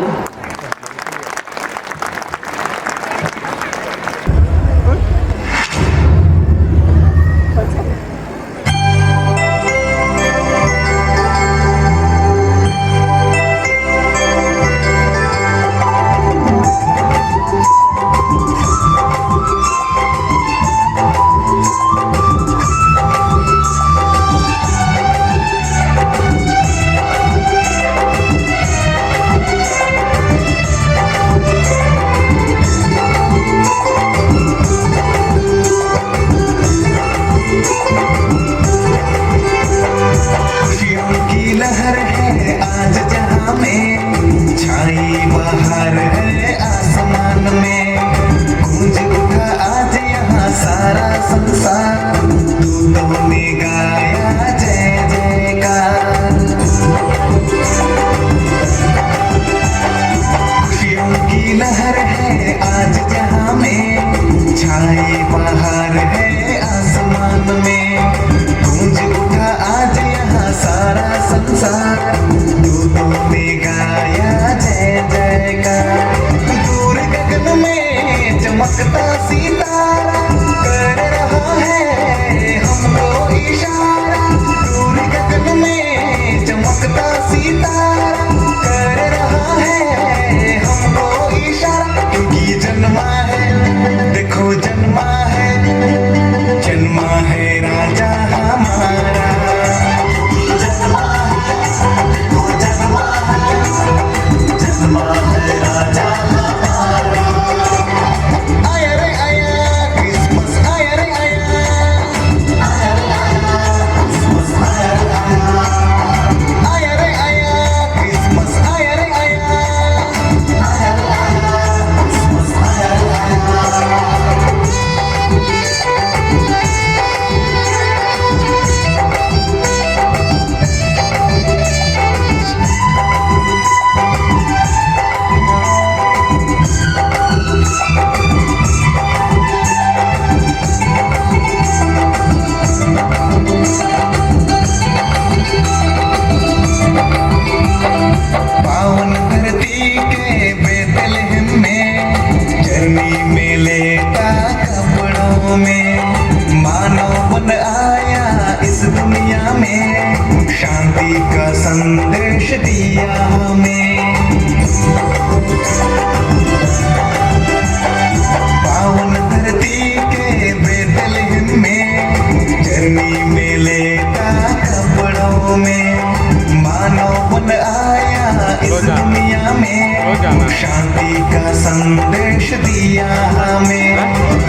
शांति का संदेश दिया हमें।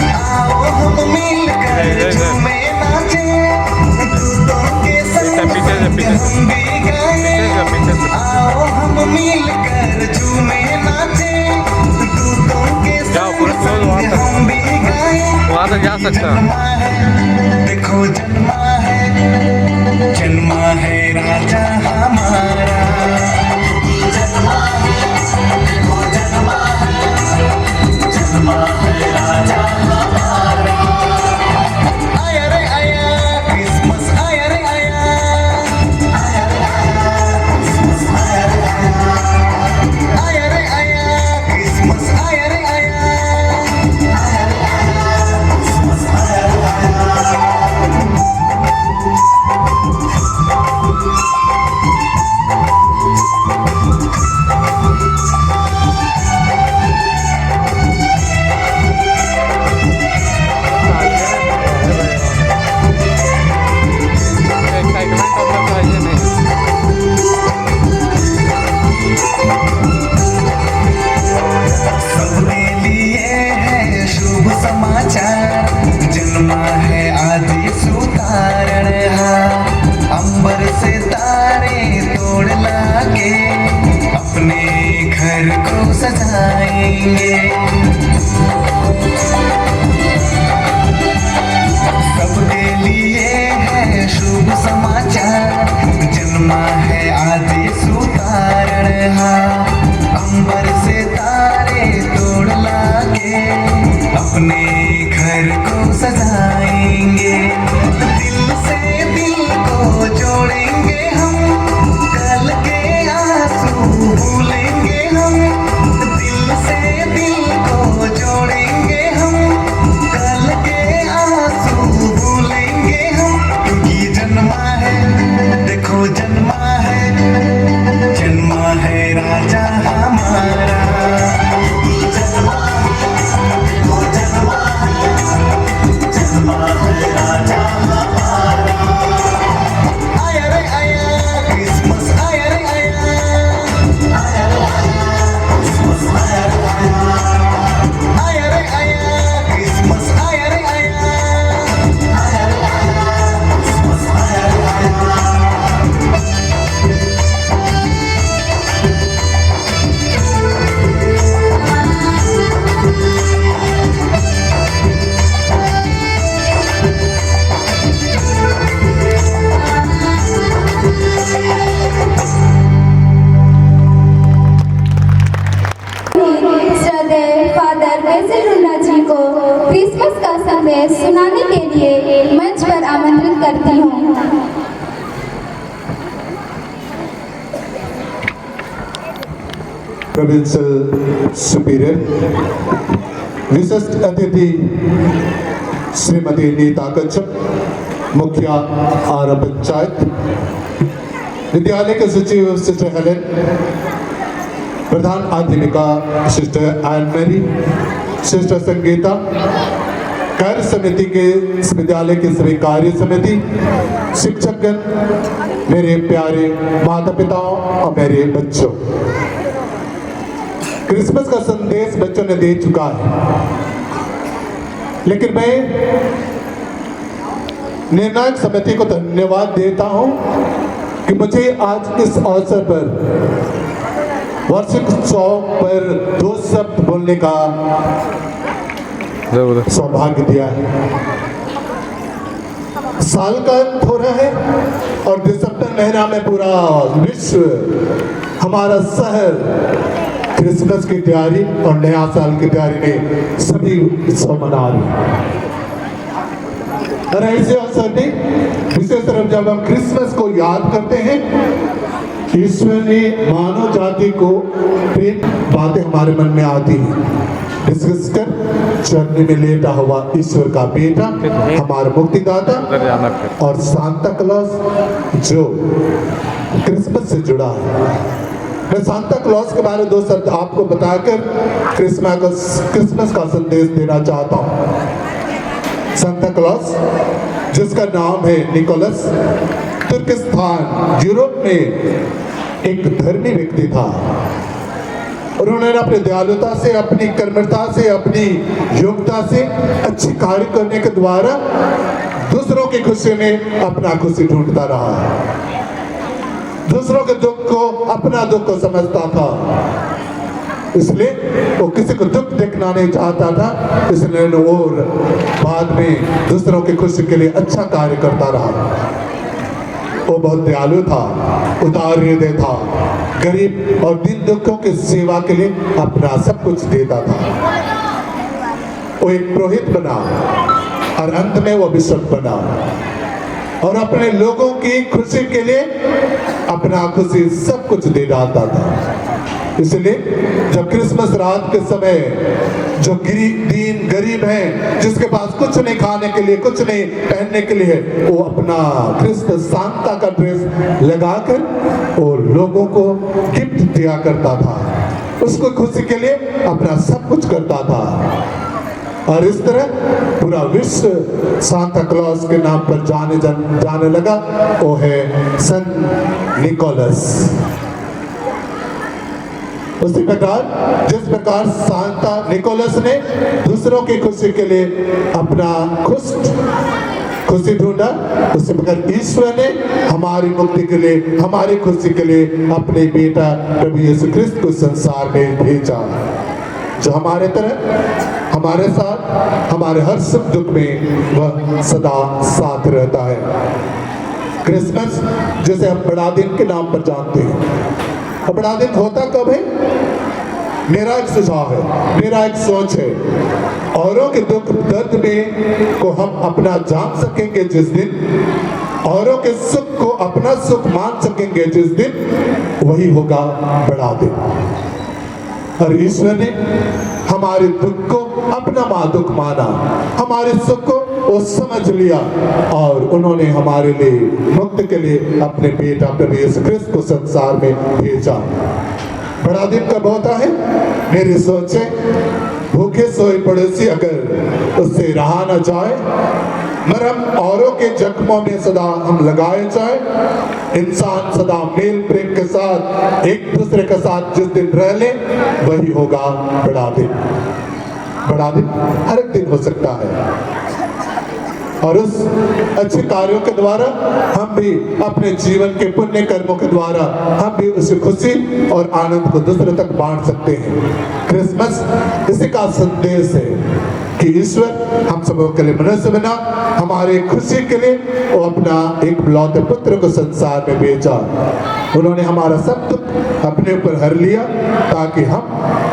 आओ हम मिलकर झूमे नाचे, दूतों के संग हम भी गाए। आओ हम मिलकर झूमे नाचे, दूतों के संग हम भी गाए। वहाँ तक जा सकता देखो जन्मा है राजा हमारा। जन्मा है राजा हमारा। आया रे आया क्रिसमस, आया रे आया। आया रे आया क्रिसमस, आया रे आया। आया रे आया क्रिसमस, आया रे आया। आया रे आया क्रिसमस, आया रे आया। सबने लिए है शुभ समाचार, जन्मा है आज यीशु तारणहार। अंबर से तारे तोड़ लाके अपने घर को सजाएंगे। सबके लिए है शुभ बैजलुल्लाह जी को क्रिसमस का संदेश सुनाने के लिए मंच पर आमंत्रित करती हूँ। प्रोविंशियल सुपीरियर, विशिष्ट अतिथि श्रीमती नीता कच्छप, मुखिया आर पंचायत, विद्यालय के सचिव सिस्टर हेलेन, प्रधान अध्यापिका sister Ann Mary, sister Sangeeta, कार्य समिति के विद्यालय की सभी कार्य समिति, शिक्षकगण, मेरे प्यारे माता पिताओं और मेरे बच्चों, क्रिसमस का संदेश बच्चों ने दे चुका है, लेकिन मैं निर्णायक समिति को धन्यवाद देता हूं कि मुझे आज इस अवसर पर वार्षिक उत्सव पर 2 शब्द बोलने का सौभाग्य दिया है। साल का अंत हो रहा है और दिसंबर महीना में पूरा विश्व, हमारा शहर क्रिसमस की तैयारी और नया साल की तैयारी में सभी उत्सव मना रहे हैं। और ऐसे अवसर में विशेष रूप जब हम क्रिसमस को याद करते हैं, ईश्वर ने मानव जाति को प्रेम बातें हमारे मन में आती हैं। डिस्कस कर चरनी में लेटा हुआ ईश्वर का बेटा, हमारा मुक्तिदाता और सांता क्लॉस जो क्रिसमस से जुड़ा है। मैं सांता क्लॉस के बारे में 2 शब्द आपको बताकर क्रिसमस का संदेश देना चाहता हूँ। सांता क्लॉस, जिसका नाम है निकोलस, तुर्किस्तान यूरोप में एक धर्मी व्यक्ति था और उन्होंने अपनी दयालुता से, अपनी कर्मठता से, अपनी योग्यता से अच्छे कार्य करने के द्वारा दूसरों की खुशी में अपना खुशी ढूंढता रहा। दूसरों के दुख को अपना दुख को समझता था, इसलिए वो किसी को दुख देखना नहीं चाहता था, इसलिए वो बाद में दूसरों की खुशी के लिए अच्छा कार्य करता रहा। वो बहुत दयालु था, उदार हृदय था, गरीब और दीन दुखों की सेवा के लिए अपना सब कुछ देता था। वो एक पुरोहित बना और अंत में वो बिशप बना और अपने लोगों की खुशी के लिए अपना खुशी सब कुछ दे डालता था। इसलिए जब क्रिसमस रात के समय जो दीन गरीब हैं, जिसके पास कुछ नहीं खाने के लिए, कुछ नहीं पहनने के लिए, वो अपना क्रिसमस सांता का ड्रेस लगाकर वो लोगों को गिफ्ट दिया करता था, उसको खुशी के लिए अपना सब कुछ करता था। और इस तरह पूरा विश्व सांता क्लॉस के नाम पर जाने लगा। वो है संत निकोलस। उसी प्रकार जिस प्रकार सांता निकोलस ने दूसरों की खुशी के लिए अपना खुशी ढूंढा, उसी प्रकार ईश्वर ने हमारी मुक्ति के लिए, हमारी खुशी के लिए अपने बेटा प्रभु यीशु क्रिस्त को संसार में भेजा, जो हमारे तरह, हमारे साथ, हमारे हर सुख दुख में वह सदा साथ रहता है। क्रिसमस जिसे हम बड़ा दिन के नाम पर जानते हैं, और बड़ा दिन होता कब है? मेरा एक सुझाव है, मेरा एक सोच है, औरों के दुख दर्द में को हम अपना जान सकेंगे जिस दिन, औरों के सुख को अपना सुख मान सकेंगे जिस दिन, वही होगा बड़ा दिन। और ईश्वर ने हमारे दुख को अपना दुख माना, हमारे सुख को वो समझ लिया और उन्होंने हमारे लिए मुक्ति के लिए अपने बेटा प्रभु यीशु क्रिस्त को संसार में भेजा। बड़ा दिन कब होता है? मेरी सोच है, भूखे सोए पड़ोसी अगर उससे रहा न जाए, मरहम औरों के जख्मों में सदा हम लगाए जाए, इंसान सदा मेल प्रेम के साथ एक दूसरे के साथ जिस दिन रह ले, वही होगा बड़ा दिन। बड़ा दिन हर एक दिन हो सकता है और उस अच्छे कार्यों के द्वारा हम भी अपने जीवन के पुण्य कर्मों के द्वारा हम भी उस खुशी और आनंद को दूसरे तक बांट सकते हैं। क्रिसमस इसी का संदेश है कि ईश्वर हम सबों के लिए मनुष्य बना, हमारे खुशी के लिए वो अपना एक इकलौते पुत्र को संसार में भेजा। उन्होंने हमारा सब दुख अपने ऊपर हर लिया ताकि हम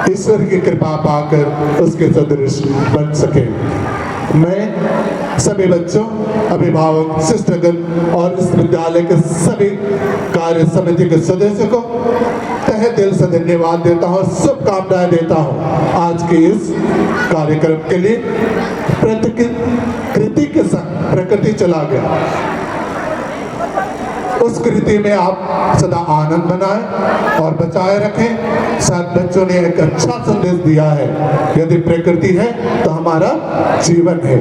ईश्वर की कृपा पाकर उसके सदृश बन सके। मैं सभी बच्चों, अभिभावक, शिक्षकगण और इस विद्यालय के सभी कार्य समिति के सदस्यों को तहे दिल से धन्यवाद देता हूँ, शुभकामनाएं देता हूँ आज के इस कार्यक्रम के लिए। कृति के संग प्रकृति चला गया, उस कृति में आप सदा आनंद बनाएं और बचाए रखें। शायद बच्चों ने एक अच्छा संदेश दिया है, यदि प्रकृति है तो हमारा जीवन है।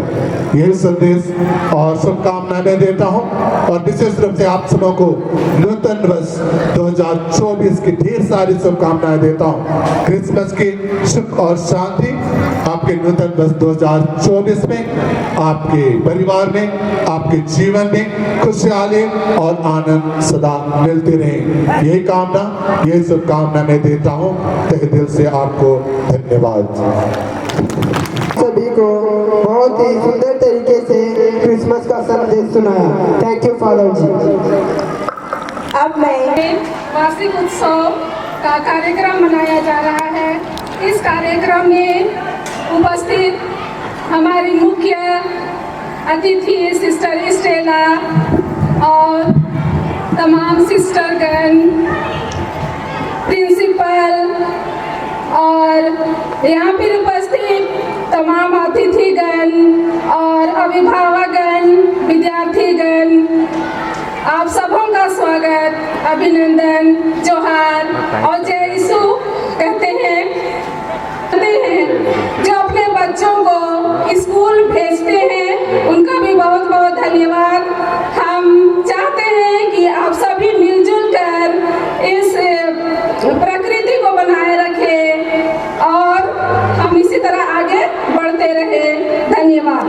यही संदेश और शुभकामनाएं मैं देता हूं और विशेष रूप से आप सबों को नूतन वर्ष 2024 की ढेर सारी शुभकामनाएं देता हूं। क्रिसमस की सुख और शांति आपके नूतन वर्ष 2024 में, आपके परिवार में, आपके जीवन में खुशहाली और आनंद सदा मिलते रहे। यही कामना, यही शुभकामना मैं देता हूँ। तहे दिल से आपको धन्यवाद। सभी को बहुत ही सुंदर तरीके से क्रिसमस का संदेश सुनाया। थैंक यू फादर जी। अब मैं वार्षिक उत्सव का कार्यक्रम मनाया जा रहा है। इस कार्यक्रम में उपस्थित हमारी मुख्य अतिथि सिस्टर स्टेला और तमाम सिस्टरगण, प्रिंसिपल और यहाँ पर उपस्थित तमाम अतिथिगण और अभिभावकगण, विद्यार्थीगण, आप सबों का स्वागत, अभिनंदन, जोहार और जय यीशु कहते हैं। जो अपने बच्चों को स्कूल भेजते हैं उनका भी बहुत बहुत धन्यवाद। हम चाहते हैं कि आप सभी मिलजुल कर इस प्रकृति को बनाए रखें और हम इसी तरह आगे बढ़ते रहें। धन्यवाद।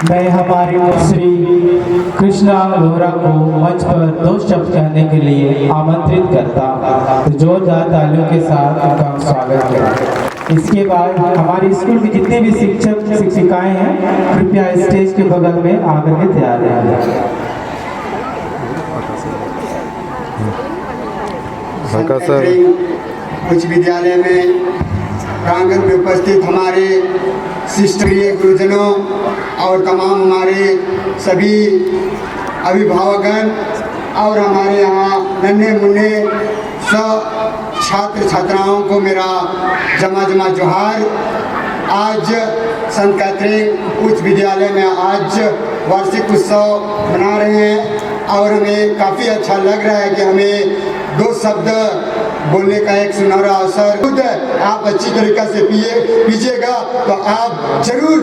मैं हमारे श्री कृष्णा लोहरा को मंच पर 2 शब्द कहने के लिए आमंत्रित करता हूं। तो जोरदार तालियों के साथ उनका स्वागत करें। इसके बाद हमारे स्कूल के जितने भी शिक्षक शिक्षिकाएं हैं कृपया स्टेज के बगल में आकर के तैयार रहें। उच्च विद्यालय में प्रांगण में उपस्थित हमारे शिष्टप्रिय गुरुजनों और तमाम हमारे सभी अभिभावकगण और हमारे यहाँ नन्हे मुन्ने सब छात्र छात्राओं को मेरा जमा जोहार। आज संत कैथरीन उच्च विद्यालय में आज वार्षिक उत्सव मना रहे हैं और हमें काफ़ी अच्छा लग रहा है कि हमें 2 शब्द बोलने का एक सुनहरा अवसर खुद आप अच्छी तरीक़ा से पीजिएगा तो आप जरूर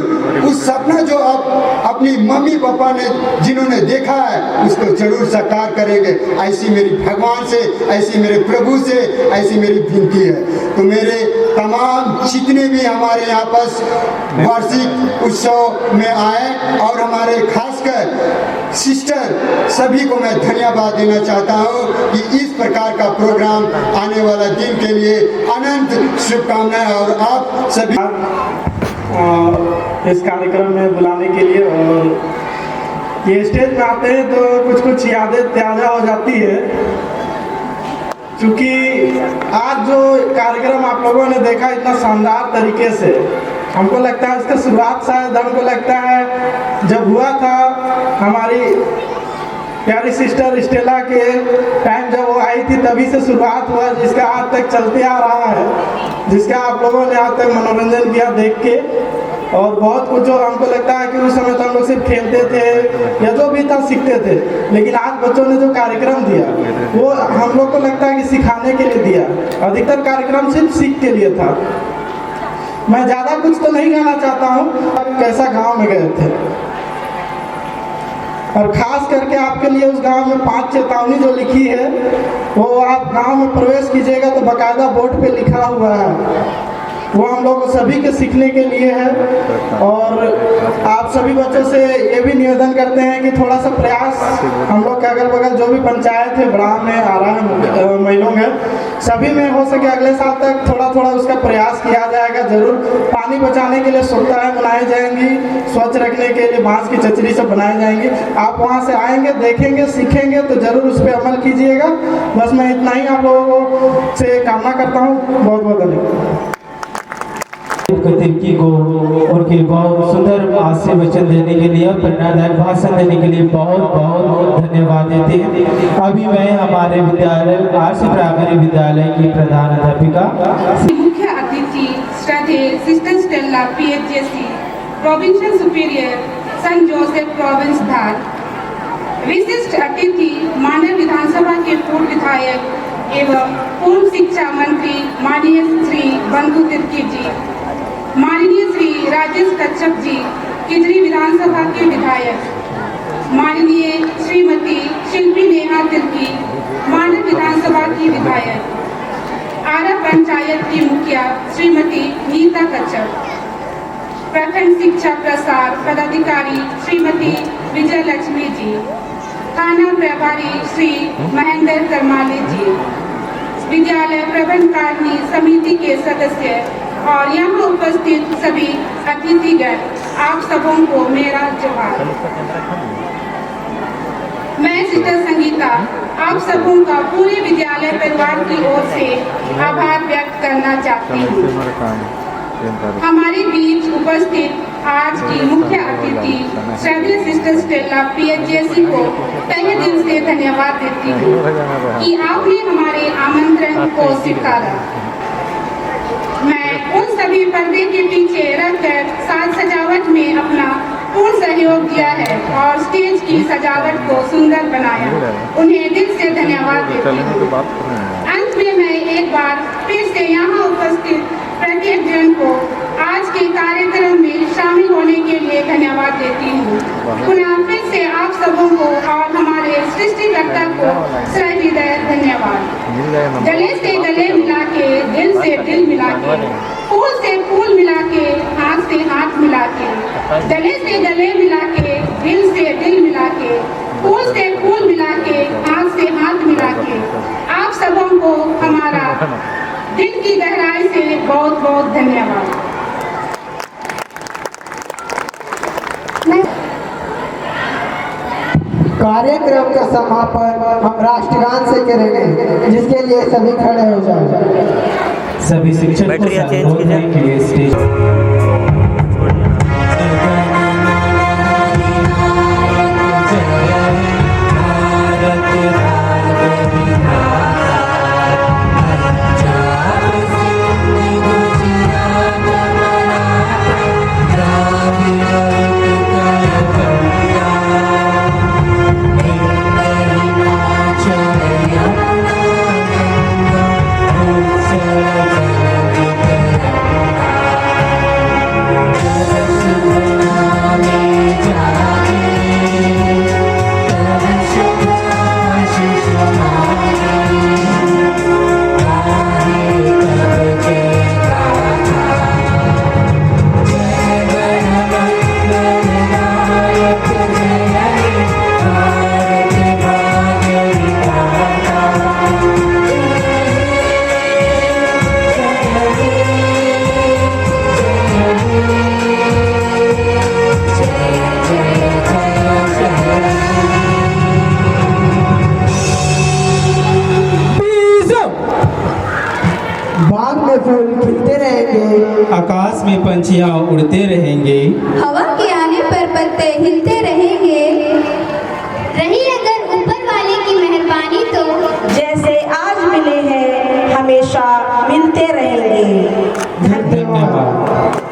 उस सपना जो आप अपनी मम्मी पापा ने जिन्होंने देखा है उसको जरूर साकार करेंगे। ऐसी मेरी भगवान से, ऐसी मेरे प्रभु से, ऐसी मेरी विनती है। तो मेरे तमाम जितने भी हमारे यहाँ पर वार्षिक उत्सव में आए और हमारे खासकर सिस्टर सभी को मैं धन्यवाद देना चाहता हूँ कि इस प्रकार का प्रोग्राम आने वाला दिन के लिए अनंत शुभकामनाएं और आप सभी इस कार्यक्रम में बुलाने के लिए। और ये स्टेज में आते हैं तो कुछ यादें ताज़ा हो जाती है, क्योंकि आज जो कार्यक्रम आप लोगों ने देखा इतना शानदार तरीके से, हमको लगता है इसका शुरुआत शायद हमको लगता है जब हुआ था हमारी प्यारी सिस्टर स्टेला के टाइम जब वो आई थी तभी से शुरुआत हुआ, जिसका आज तक चलते आ रहा है, जिसका आप लोगों ने आज तक मनोरंजन किया देख के। और बहुत कुछ जो हमको लगता है कि उस समय तो हम लोग सिर्फ खेलते थे या जो भी था सीखते थे, लेकिन आज बच्चों ने जो कार्यक्रम दिया वो हम लोग को लगता है कि सिखाने के लिए दिया। अधिकतर कार्यक्रम सिर्फ सीख के लिए था। मैं ज़्यादा कुछ तो नहीं कहना चाहता हूँ, कैसा गांव में गए थे और ख़ास करके आपके लिए उस गांव में 5 चेतावनी जो लिखी है वो आप गांव में प्रवेश कीजिएगा तो बाकायदा बोर्ड पे लिखा हुआ है, वो हम लोग सभी के सीखने के लिए है। और आप सभी बच्चों से ये भी निवेदन करते हैं कि थोड़ा सा प्रयास हम लोग के अगल बगल जो भी पंचायत है बड़ा में आ रहा है महीनों में, सभी में हो सके अगले साल तक थोड़ा थोड़ा उसका प्रयास किया जाएगा। जरूर पानी बचाने के लिए स्वच्छताएँ बनाई जाएंगी, स्वच्छ रखने के लिए बांस की चचरी सब बनाई जाएंगी। आप वहाँ से आएंगे, देखेंगे, सीखेंगे तो ज़रूर उस पर अमल कीजिएगा। बस मैं इतना ही आप लोगों से कामना करता हूँ। बहुत बहुत धन्यवाद। तिर्की को उनके बहुत सुंदर आशय वचन देने के लिए और प्रेरणादायक भाषण देने के लिए बहुत बहुत धन्यवाद देते हैं। अभी मैं हमारे विद्यालय आरसी प्राइमरी विद्यालय की प्रधान अध्यापिका मुख्य अतिथि श्रद्धेय sister Stella PHJC provincial superior Saint Joseph province Dhar, विशिष्ट अतिथि माननीय विधानसभा के पूर्व विधायक एवं पूर्व शिक्षा मंत्री माननीय श्री बंधु तिर्की जी, माननीय श्री राजेश कच्छप जी किजरी विधानसभा के विधायक, माननीय श्रीमती शिल्पी नेहा तिर्की माननीय विधानसभा की विधायक, आरा पंचायत की मुखिया श्रीमती नीता कच्छप, प्रखंड शिक्षा प्रसार पदाधिकारी श्रीमती विजय लक्ष्मी जी, थाना प्रभारी श्री महेंद्र करमाले जी, विद्यालय प्रबंधकारिणी समिति के सदस्य और यहाँ उपस्थित सभी अतिथिगण, आप सबों को मेरा जोहार। मैं सिस्टर संगीता आप सबों का पूरे विद्यालय परिवार की ओर से आभार व्यक्त करना चाहती हूँ। हमारे बीच उपस्थित आज की मुख्य अतिथि श्रद्धेय सिस्टर स्टेला PHJC को तहे दिल से धन्यवाद देती हूँ कि आपने हमारे आमंत्रण को स्वीकारा। मैं उन सभी पर्दे के पीछे रखकर साज सजावट में अपना पूर्ण सहयोग दिया है और स्टेज की सजावट को सुंदर बनाया, उन्हें दिल से धन्यवाद देती हूँ। अंत में मैं एक बार फिर से यहाँ उपस्थित प्रत्येक जन को आज के कार्यक्रम में शामिल होने के लिए धन्यवाद देती हूँ। पुनः फिर से आप सबों को और हमारे सृष्टिकर्ता को सहृदय धन्यवाद। गले से गले मिला के, दिल से दिल मिला के, फूल से फूल मिला के, हाथ से हाथ मिला के, गले से गले मिला के, दिल से दिल मिला के, फूल से फूल मिला के, हाथ से हाथ मिला के, आप सबों को हमारा दिल की गहराई से बहुत बहुत धन्यवाद। कार्यक्रम का समापन हम राष्ट्रगान से करेंगे, जिसके लिए सभी खड़े हो जाएं। सभी शिक्षक को संबोधित करने के लिए स्टेज आकाश में पंछियाँ उड़ते रहेंगे, हवा के आने पर पत्ते हिलते रहेंगे, रही अगर ऊपर वाले की मेहरबानी तो जैसे आज मिले हैं हमेशा मिलते रहेंगे। धन्यवाद।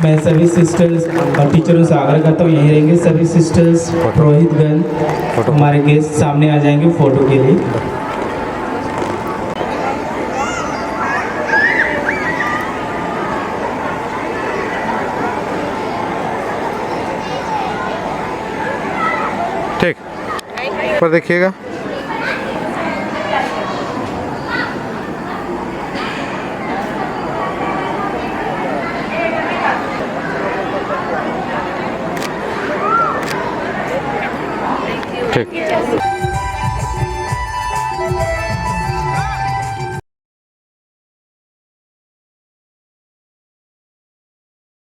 मैं सभी सिस्टर्स और टीचरों से आग्रह करता हूँ यहीं रहेंगे। सभी सिस्टर्स पुरोहितगण हमारे गेस्ट सामने आ जाएंगे फोटो के लिए। ठीक, पर देखिएगा। ठीक।